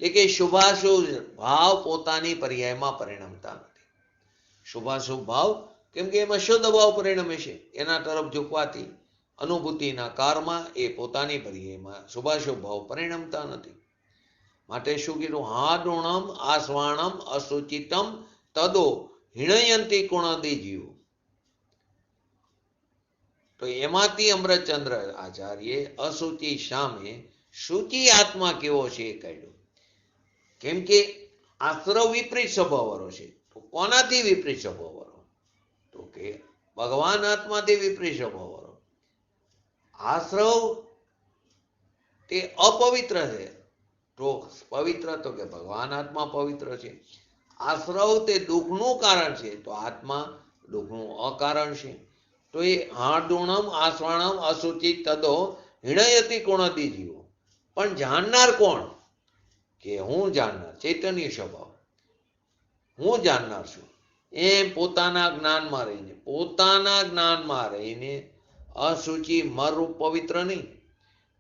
એટલે કે શુભાશુભ ભાવ પોતાની પર્યાયમાં પરિણમતા નથી. શુભાશુભ ભાવ કેમ કે એમાં શુદ્ધ ભાવ પરિણમે છે, એના તરફ ઝૂકવાથી અનુભૂતિના કારમાં એ પોતાની પર્યાયમાં શુભાશુભ ભાવ પરિણમતા નથી. માટે શું કીધું? હાદુણમ આસ્વાણમ અસુચિતમ તદો હિણયંતી કુણદી જીવ. તો એમાંથી અમૃતચંદ્ર આચાર્ય અસુચિ સામે શુચિ આત્મા કેવો છે એ કાઢ્યો. કેમ કે આશ્રવ વિપરીત સ્વભાવવાળો છે. તો કોનાથી વિપરીત સ્વભાવવાળો? તો કે ભગવાન આત્માથી વિપરીત સ્વભાવવાળો. આશ્રવ તે અપવિત્ર છે, તો પવિત્ર તો કે ભગવાન આત્મા પવિત્ર છે. આશ્રવ તે દુઃખનું કારણ છે, તો આત્મા દુઃખનું અકારણ છે. તો એ હાર્દુણમ આસ્વાણમ અસુચિ તદો હિણયતી કોણથી જીવો. પણ જાણનાર કોણ? કે હું જાણનાર, ચૈતન્ય સ્વભાવ, હું જાણનાર છું. એમ પોતાના જ્ઞાનમાં રહીને અસુચિ મરરૂપ પવિત્ર નહીં,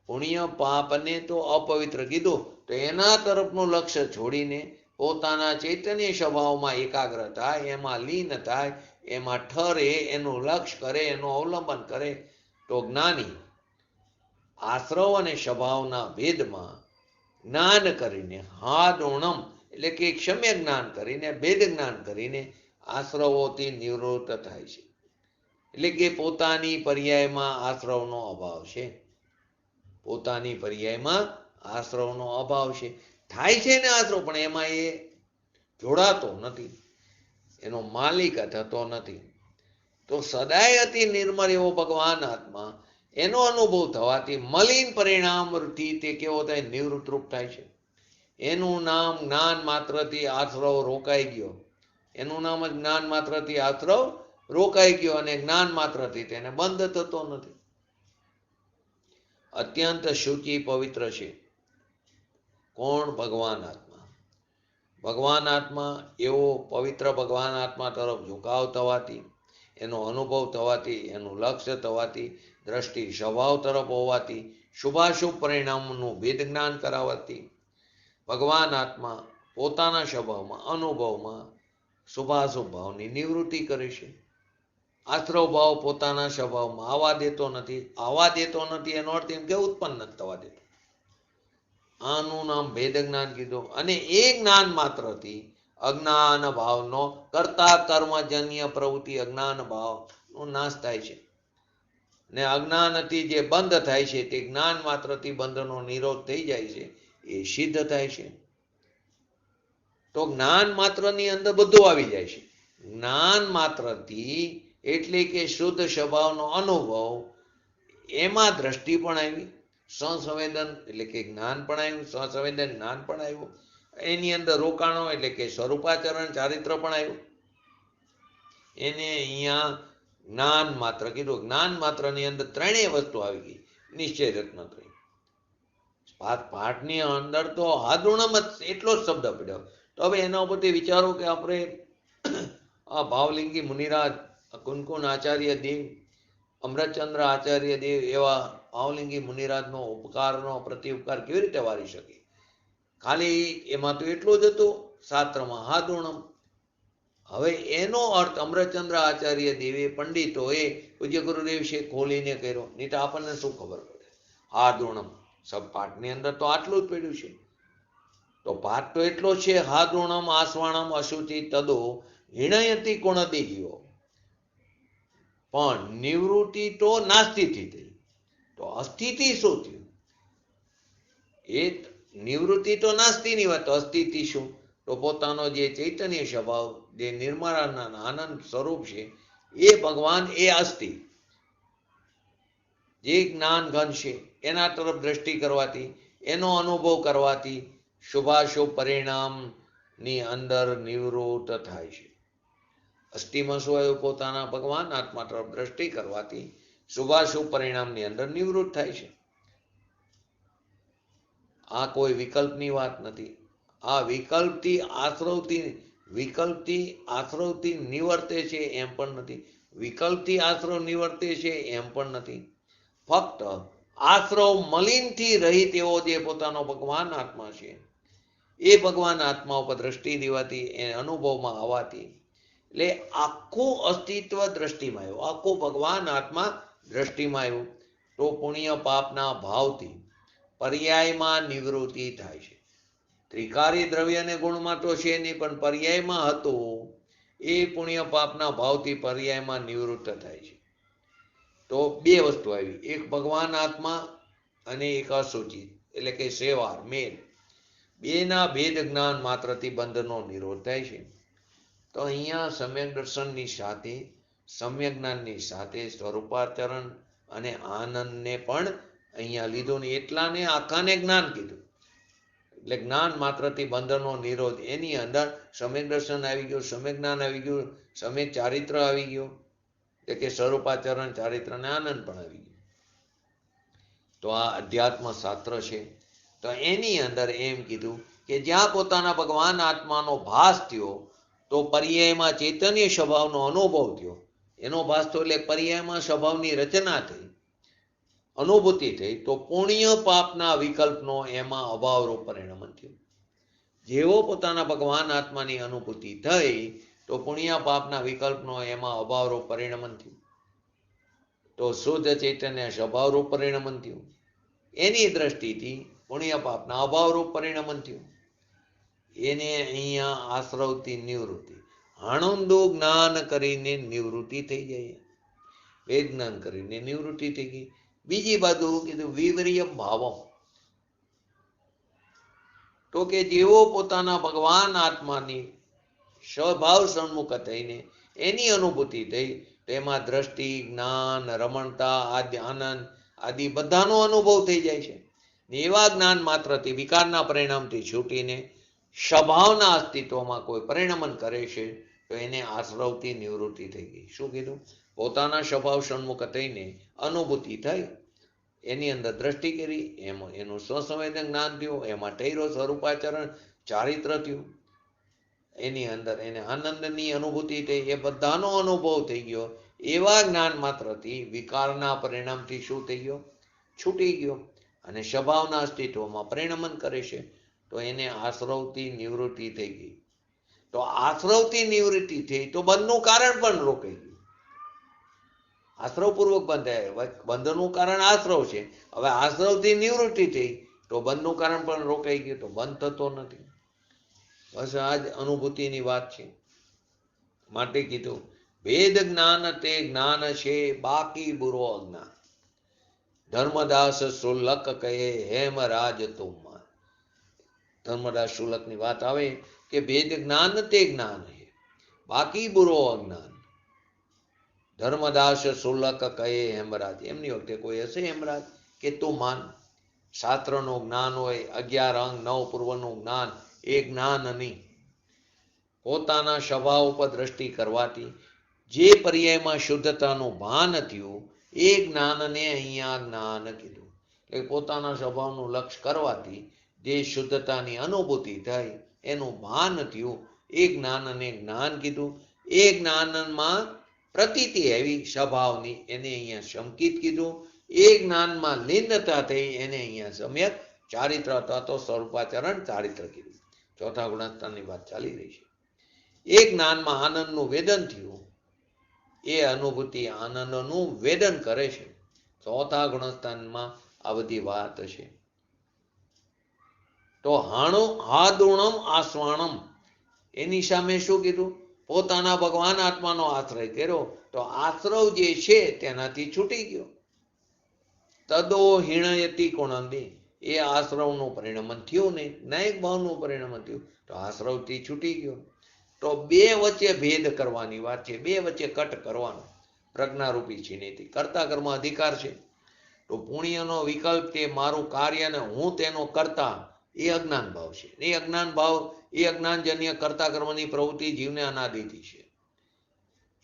પુણ્ય પાપને તો અપવિત્ર કીધું, તો એના તરફનું લક્ષ્ય છોડીને પોતાના ચૈતન્ય સ્વભાવમાં એકાગ્ર થાય, એમાં લીન થાય, એમાં ઠરે, એનું લક્ષ્ય કરે, એનું અવલંબન કરે. તો જ્ઞાની આશ્રવ અને સ્વભાવના ભેદમાં જ્ઞાન કરીને હાદોણમ એટલે કે ક્ષમ્ય જ્ઞાન કરીને, ભેદ જ્ઞાન કરીને આશ્રવોથી નિવૃત્ત થાય છે. એટલે કે પોતાની પર્યાયમાં આશ્રવનો અભાવ છે. પોતાની પર્યાયમાં આશ્રવનો અભાવ છે. થાય છે ને આશ્રવ, પણ એમાં એ જોડાતો નથી, એનો માલિક થતો નથી. તો સદાય અતિ નિર્મળ એવો ભગવાન આત્મા, એનો અનુભવ થવાથી મલિન પરિણામથી તે કેવો થાય? નિવૃત્ત રૂપ થાય છે. એનું નામ જ્ઞાન માત્રથી આશ્રવ રોકાઈ ગયો. એનું નામ જ જ્ઞાન માત્રથી આશ્રવ રોકાઈ ગયો, અને જ્ઞાન માત્રથી તેને બંધ થતો નથી. અત્યંત શુચિ પવિત્ર છે. કોણ? ભગવાન આત્મા. ભગવાન આત્મા એવો પવિત્ર ભગવાન આત્મા તરફ ઝુકાવ થવાથી, એનો અનુભવ થવાથી, એનું લક્ષ્ય થવાથી, દ્રષ્ટિ સ્વભાવ તરફ હોવાથી, શુભાશુભ પરિણામનું ભેદ જ્ઞાન કરાવવાથી ભગવાન આત્મા પોતાના સ્વભાવમાં, અનુભવમાં શુભાશુભ ભાવની નિવૃત્તિ કરે છે. આશ્રવ ભાવ પોતાના સ્વભાવમાં આવવા દેતો નથી. આવવા દેતો નથી એનો અર્થ એમ કે ઉત્પન્ન નથી થવા દેતો. આનું નામ ભેદ જ્ઞાન કીધું. અને એ જ્ઞાન માત્રથી અજ્ઞાન ભાવનો કર્તા કર્મજન્ય પ્રવૃત્તિ, અજ્ઞાન ભાવનો નાશ થાય છે. ને અજ્ઞાનથી જે બંધ થાય છે, તે જ્ઞાન માત્રથી બંધનો નિરોધ થઈ જાય છે, એ સિદ્ધ થાય છે. તો જ્ઞાન માત્રની અંદર બધું આવી જાય છે. જ્ઞાન માત્રથી એટલે કે શુદ્ધ સ્વભાવનો અનુભવ, એમાં દ્રષ્ટિ પણ આવી, સંસંવેદન એટલે કે જ્ઞાન પણ આવ્યું, સંસંવેદન જ્ઞાન પણ આવ્યું, એની અંદર રોકાણો એટલે કે સ્વરૂપાચરણ ચારિત્ર પણ આવ્યું. એને અહીંયા જ્ઞાન માત્ર કીધું. જ્ઞાન માત્રની અંદર ત્રણેય વસ્તુ આવી ગઈ. નિશ્ચય રત્નત્રય પાઠની અંદર તો હાદુણમ જ એટલો જ શબ્દ પડ્યો. તો હવે એના ઉપરથી વિચારો કે આપણે આ ભાવલિંગી મુનિરાજ, કુનકુન આચાર્ય દેવ, અમૃતચંદ્ર આચાર્ય દેવ એવા ભાવલિંગી મુનિરાજનો ઉપકારનો પ્રતિ ઉપકાર કેવી રીતે વારી શકે? ખાલી એમાં તો એટલું જ હતું, શાસ્ત્રમાં હાદુણમ. હવે એનો અર્થ અમૃતચંદ્ર આચાર્ય દેવે, પંડિતોએ, પૂજ્ય ગુરુદેવ છે ખોલીને કર્યો, નહીં તો આપણને શું ખબર પડે? હાદુણમ સબ પાઠની અંદર તો આટલું જ પડ્યું છે. તો પાઠ તો એટલો છે, હાદુણમ આસ્વાણમ અશુચિ તદો હિણયતી કોણથી જીવો. પણ નિવૃત્તિ તો નાસ્તિથી થઈ. તો અસ્થિતિ શું થયું? એ નિવૃત્તિ તો નાસ્તિની વાત, તો અસ્થિતિ શું? તો પોતાનો જે ચૈતન્ય સ્વભાવ, જે નિર્મળાનંદ આનંદ સ્વરૂપ છે, એ ભગવાન, એ અસ્થિ, જે જ્ઞાન ઘન છે, એના તરફ દ્રષ્ટિ કરવાથી, એનો અનુભવ કરવાથી શુભાશુભ પરિણામની અંદર નિવૃત્ત થાય છે. અસ્થિમાં શું આવ્યું? પોતાના ભગવાન આત્મા તરફ દ્રષ્ટિ કરવાથી શુભાશુભ પરિણામની અંદર નિવૃત્ત થાય છે. આ કોઈ વિકલ્પની વાત નથી. આ વિકલ્પથી આશ્રવથી નિવર્તે છે એમ પણ નથી. વિકલ્પથી આશ્રવ નિવર્તે છે એમ પણ નથી. ફક્ત આશ્રવ મલિનથી રહિત એવો જે પોતાનો ભગવાન આત્મા છે, એ ભગવાન આત્મા ઉપર દ્રષ્ટિ દેવાથી એ અનુભવમાં આવવાથી એટલે આખું અસ્તિત્વ દ્રષ્ટિમાં આવ્યું, આખું ભગવાન આત્મા દ્રષ્ટિમાં આવ્યું. તો પુણ્ય પાપના ભાવથી પર્યાયમાં નિવૃત્તિ થાય છે. ત્રિકારી દ્રવ્ય અને ગુણમાં તો છે નહીં, પણ પર્યાયમાં હતું એ પુણ્ય પાપના ભાવથી પર્યાયમાં નિવૃત્ત થાય છે. તો બે વસ્તુ આવી, એક ભગવાન આત્મા અને એક અસુચિ એટલે કે સેવાર મેલ, બેના ભેદ જ્ઞાન માત્રથી બંધનો નિરોધ થાય છે. તો અહીંયા સમ્યક દર્શનની સાથે સમ્યક જ્ઞાનની સાથે સ્વરૂપાચરણ અને આનંદને પણ અહીંયા લીધું ને એટલાને આખાને જ્ઞાન કીધું. એટલે જ્ઞાન માત્રથી બંધનો નિરોધ, એની અંદર સમ્યક દર્શન આવી ગયું, સમ્યક જ્ઞાન આવી ગયું, સમ્યક ચારિત્ર આવી ગયું, એટલે કે સ્વરૂપાચરણ ચારિત્ર અને આનંદ પણ આવી ગયું. તો આ અધ્યાત્મ શાસ્ત્ર છે. તો એની અંદર એમ કીધું કે જ્યાં પોતાના ભગવાન આત્માનો ભાસ થયો તો પર્યાયમાં ચૈતન્ય સ્વભાવનો અનુભવ થયો. એનો ભાસ થયો એટલે પર્યાયમાં સ્વભાવની રચના થઈ, અનુભૂતિ થઈ. તો પુણ્ય પાપના વિકલ્પનો એમાં અભાવરૂપ પરિણમન થયું. જેવો પોતાના ભગવાન આત્માની અનુભૂતિ થઈ તો પુણ્ય પાપના વિકલ્પનો એમાં અભાવરૂપ પરિણમન થયું. તો શુદ્ધ ચૈતન્ય સ્વભાવરૂપ પરિણમન થયું. એની દ્રષ્ટિથી પુણ્ય પાપના અભાવરૂપ પરિણમન થયું. એને અહીંયા આશ્રવથી નિવૃત્તિ, આનંદો જ્ઞાન કરીને નિવૃત્તિ થઈ જાય, વેદ જ્ઞાન કરીને નિવૃત્તિ થઈ ગઈ. બીજી બાજુ કીધું વિવર્ય ભાવમ, તો કે જેવો પોતાના ભગવાન આત્માની સ્વભાવ સન્મુખ થઈને એની અનુભૂતિ થઈ તેમાં દ્રષ્ટિ, જ્ઞાન, રમણતા, આદિ આનંદ આદિ બધાનો અનુભવ થઈ જાય છે. એવા જ્ઞાન માત્રથી વિકારના પરિણામથી છૂટીને સ્વભાવના અસ્તિત્વમાં કોઈ પરિણમન કરે છે તો એને આશ્રવથી નિવૃત્તિ થઈ ગઈ. શું કીધું? પોતાના સ્વભાવ સન્મુખ થઈને અનુભૂતિ થઈ, એની અંદર દ્રષ્ટિ કરી, એમાં એનું સ્વસંવેદન જ્ઞાન થયું, એમાં ઠૈરો સ્વરૂપાચરણ ચારિત્ર થયું, એની અંદર એને આનંદની અનુભૂતિ થઈ, એ બધાનો અનુભવ થઈ ગયો. એવા જ્ઞાન માત્રથી વિકારના પરિણામથી શું થઈ ગયો? છૂટી ગયો અને સ્વભાવના અસ્તિત્વમાં પરિણમન કરે છે. તો એને આશ્રવથી નિવૃત્તિ થઈ ગઈ. તો આશ્રવથી નિવૃત્તિ થઈ તો બંધનું કારણ પણ રોકાઈ ગયું. આશ્રવપૂર્વક બંધાય, બંધનું કારણ આશ્રવ છે. હવે આશ્રવથી નિવૃત્તિ થઈ તો બંધનું કારણ પણ રોકાઈ ગયું, તો બંધ થતો નથી. બસ આ જ અનુભૂતિની વાત છે. માટે કીધું વેદ જ્ઞાન તે જ્ઞાન છે, બાકી બુરો અજ્ઞાન. ધર્મદાસ શુલ્લક કહે હેમ રાજ તુમ. ધર્મદાસ શુલ્લકની વાત આવે કે વેદ જ્ઞાન તે જ્ઞાન છે, બાકી બુરો અજ્ઞાન. ધર્મદાસ શુલ્લક કહે હેમરાજ, એમની વખતે કોઈ હશે હેમરાજ કે તું માન, શાસ્ત્રનું જ્ઞાન હોય, 11 અંગ 9 પૂર્વનું જ્ઞાન, એ જ્ઞાન નહીં. પોતાના સ્વભાવ ઉપર દ્રષ્ટિ કરવાથી જે પર્યાયમાં શુદ્ધતાનું ભાન થયું એ જ્ઞાનને અહીંયા જ્ઞાન કીધું. એટલે પોતાના સ્વભાવનું લક્ષ્ય કરવાથી જે શુદ્ધતાની અનુભૂતિ થઈ, એનું ભાન થયું, એ જ્ઞાનને જ્ઞાન કીધું. એ જ્ઞાનમાં પ્રતીતિ એવી સ્વભાવની, એને અહીંયા સંકિત કીધું. એ જ્ઞાનમાં લીનતા થઈ, એને અહીંયા સમ્યક ચારિત્ર અથવા તો સ્વરૂપાચરણ ચારિત્ર કીધું. ચોથા ગુણસ્થાનની વાત ચાલી રહી છે. એ જ્ઞાનમાં આનંદનું વેદન થયું, એ અનુભૂતિ આનંદનું વેદન કરે છે. ચોથા ગુણસ્થાનમાં આ બધી વાત છે. તો હાદુણમ આસ્વાણમ, એની સામે શું કીધું? પોતાના ભગવાન આત્માનો આશ્રય કર્યો તો આશ્રવ જે છે તેનાથી છૂટી ગયો. તદો હિણયતી કોણંદી, એ આશ્રવનું પરિણમન થયું નહીં, ન્યાયિક ભાવનું પરિણમન થયું તો આશ્રવથી છૂટી ગયો. તો બે વચ્ચે ભેદ કરવાની વાત છે, બે વચ્ચે કટ કરવાનો. પ્રજ્ઞારૂપી છે નીતિ, કર્તા કર્મ અધિકાર છે. તો પુણ્યનો વિકલ્પ તે મારું કાર્ય ને હું તેનો કરતા, એ અજ્ઞાન ભાવ છે. એ અજ્ઞાન ભાવ, એ અજ્ઞાનજન્ય કર્તા કર્મની પ્રવૃત્તિ જીવને અનાદિથી છે.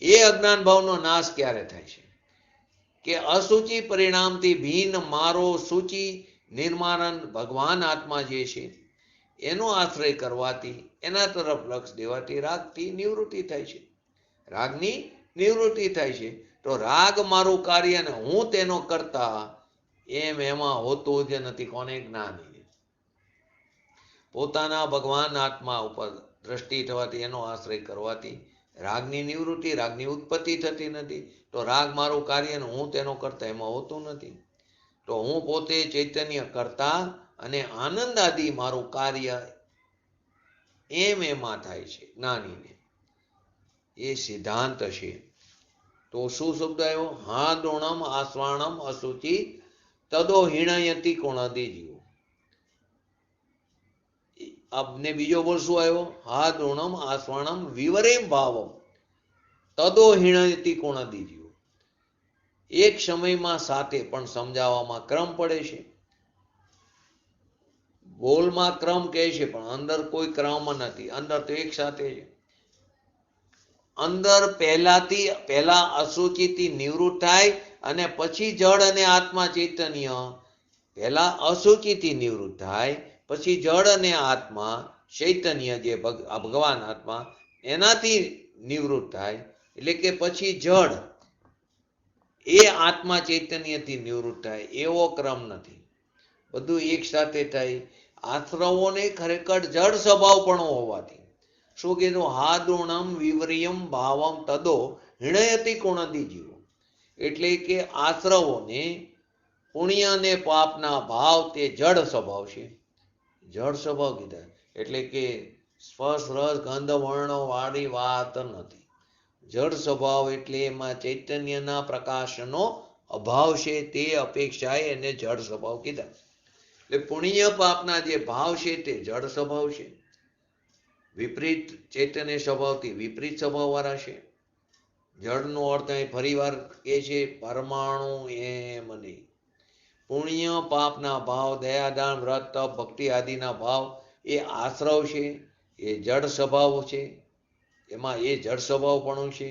એ અજ્ઞાન ભાવનો નાશ ક્યારે થાય છે? કે અસુચિ પરિણામથી ભિન્ન મારો સૂચિ નિર્માણ ભગવાન આત્મા જે છે એનો આશ્રય કરવાથી, એના તરફ લક્ષ દેવાથી રાગથી નિવૃત્તિ થાય છે. રાગની નિવૃત્તિ થાય છે. તો રાગ મારું કાર્ય ને હું તેનો કરતા, એમ એમાં હોતું જ નથી. કોને? જ્ઞાની. પોતાના ભગવાન આત્મા ઉપર દ્રષ્ટિ થવાથી એનો આશ્રય કરવાથી રાગની નિવૃત્તિ, રાગની ઉત્પત્તિ થતી નથી. તો રાગ મારું કાર્ય ને હું તેનો કરતા એમાં હોતું નથી. તો હું પોતે ચૈતન્ય કરતા અને આનંદ આદિ મારું કાર્ય એમાં થાય છે જ્ઞાનીને. એ સિદ્ધાંત છે. તો શું શબ્દ આવ્યો? હા દ્રોણમ આસ્વાણમ અશુચિ તદો હિણયતિ કોણાદિ જીવો. આપને બીજો બોલ શું આવ્યો? હા દ્રોણમ આસ્વાણમ વિવરેમ ભાવમ તદો હિણયતિ કોણાદિ જીવો. એક સમયમાં સાથે પણ સમજાવવામાં ક્રમ પડે છે. બોલમાં ક્રમ કહે છે પણ અંદર કોઈ ક્રમ નથી. અંદર તો એક સાથે છે. અંદર પહેલા અશુચિથી નિવૃત્ત થાય અને પછી જળ અને આત્મા ચૈતન્ય. પહેલા અશુચિથી નિવૃત્ત થાય, પછી જળ અને આત્મા ચૈતન્ય જે ભગવાન આત્મા એનાથી નિવૃત્ત થાય. એટલે કે પછી જળ એ આત્મા ચૈતન્યથી નિવૃત્ત થાય એવો ક્રમ નથી. બધું એક સાથે થાય. આશ્રવોને ખરેખર જળ સ્વભાવ પણ હોવાથી શું કીધું? હા દ્રોણમ વિવરિયમ ભાવમ તદો હિણયતિ કોણાદિ જીવો. એટલે કે આશ્રવોને પુણ્ય અને પાપના ભાવ તે જળ સ્વભાવ છે. જળ સ્વભાવ કીધા એટલે કે સ્પર્શ રસ ગંધ વર્ણ વાળી વાત નથી. જળ સ્વભાવ એટલે એમાં ચૈતન્યના પ્રકાશનો અભાવ છે. તે અપેક્ષાએ એને જળ સ્વભાવ કીધા. એટલે પુણ્ય પાપના જે ભાવ છે તે જળ સ્વભાવ છે. વિપરીત ચૈતન્ય સ્વભાવથી વિપરીત સ્વભાવ વાળા છે. જળનો અર્થ અહીં ફરી વાર કે છે પરમાણુ એમ નહીં. પુણ્ય પાપના ભાવ, દયાદાન વ્રત તપ ભક્તિ આદિના ભાવ એ આશ્રવ છે. એ જળ સ્વભાવ છે. એમાં એ જળ સ્વભાવપણું છે.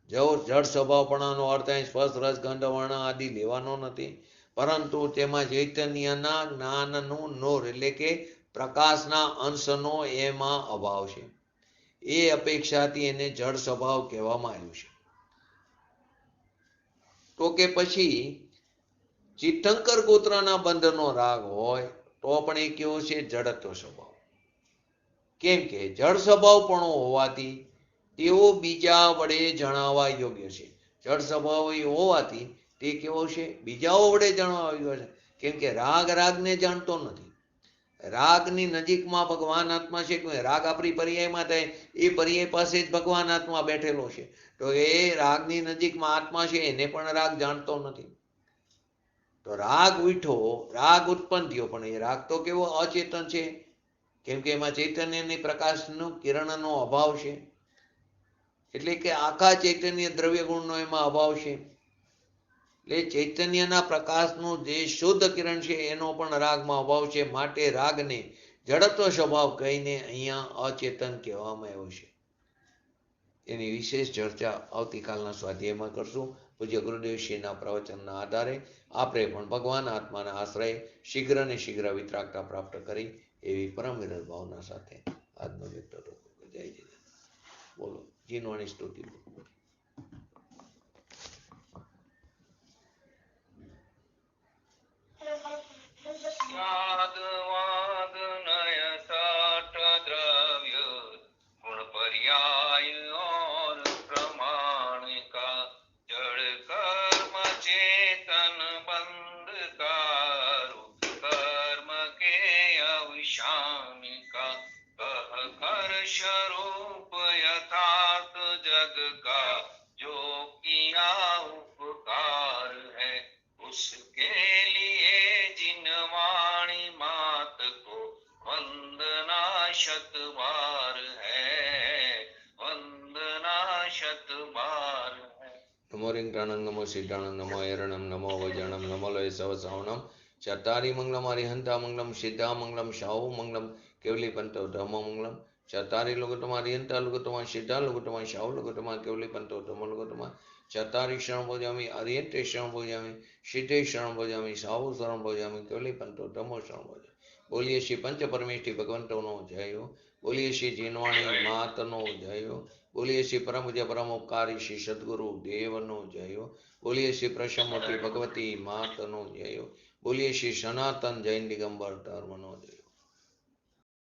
જળ સ્વભાવપણાનો અર્થ અહીં સ્પર્શ રસ ગંધ વર્ણ આદિ લેવાનો નથી. પરંતુ તેમાં ચૈતન્યના જ્ઞાનનું નૂર એટલે કે પ્રકાશના અંશનો એમાં અભાવ છે. એ અપેક્ષાથી એને જળ સ્વભાવ કહેવામાં આવ્યું છે. તો કે પછી ચિત્તંકર ગોત્રના બંધનો રાગ હોય તો પણ એ કેવો છે? જડત્વ સ્વભાવ. કેમ કે જળ સ્વભાવ પણ હોવાથી તેઓ બીજા વડે જણાવવા યોગ્ય છે. જળ સ્વભાવ હોવાથી તે કેવો છે? બીજાઓ વડે જણાવવા યોગ્ય છે. કેમ કે રાગને જાણતો નથી. રાગની નજીકમાં ભગવાન આત્મા છે. રાગ આપણી પર્યાયમાં થાય એ પર્યાય પાસે જ ભગવાન આત્મા બેઠેલો છે. તો એ રાગની નજીકમાં આત્મા છે એને પણ રાગ જાણતો નથી. તો રાગ ઉઠો, રાગ ઉત્પન્ન થયો પણ એ રાગ તો કેવો? અચેતન છે. કેમ કે એમાં ચૈતન્યની પ્રકાશનું કિરણનો અભાવ છે. એટલે કે આખા ચૈતન્ય દ્રવ્ય ગુણનો એમાં અભાવ છે. એટલે ચૈતન્યના પ્રકાશનું જે શુદ્ધ કિરણ છે એનો પણ રાગમાં અભાવ છે. માટે રાગને જડત્વ સ્વભાવ કહીને અહીંયા અચેતન કહેવામાં આવ્યો છે. એની વિશેષ ચર્ચા આવતીકાલના સ્વાધ્યાયમાં કરશું. પૂજ્ય ગુરુદેવશ્રીના પ્રવચનના આધારે આપણે પણ ભગવાન આત્માના આશ્રય શીઘ્ર ને શીઘ્ર વિતરાગતા પ્રાપ્ત કરી એવી પરમ વિરલ ભાવના સાથે આજનો વ્યક્ત જય જય. બોલો જીનવાણી સ્તુતિ. स्वाद वाद नय साठ द्रव्य गुण पर्याय और प्रमाण का जड़ कर्म चेतन बंध कारू कर्म के अवसान का कह कर स्वरूप यथार्थ जग का जो किया उपकार है उसके लिए जिन वाणी मात को वंदना शत बार है वंदना शत बार है. नमो रिंगटाणं नमो सिद्धाणं नमो ऐरणं नमो वैजणं नमो लय सवसावणं चत्तारि मंगलम हरिहंता मंगलम सिद्धा मंगलम शाहु मंगलम केवली पंतो धर्म मंगलम चत्तारि लोकोत्तमा हरिहंता लोकोत्तमा सिद्धा लोकोत्तमा शाहु लोकोत्तमा केवली पंतो धर्म लोकोत्तमा चत्तारि शरण भोजामि हरिहंते शरण भोजामि सिद्धे शरण भोजामि शाहु शरण भोजामि केवली पंतो धर्म शरण भोजामि. बोलिए श्री पंच परमेष्ठी भगवंतोनो जय हो. बोलिए श्री जीनवाणी मातनो जय हो. बोलिए श्री परम पूज्य परम उपकारी श्री सद्गुरु देवनो जय हो. बोलिए श्री प्रसन्नमूर्ति भगवती मातनो जय हो. बोलिए श्री सनातन जैन दिगंबर धर्मनो जय हो.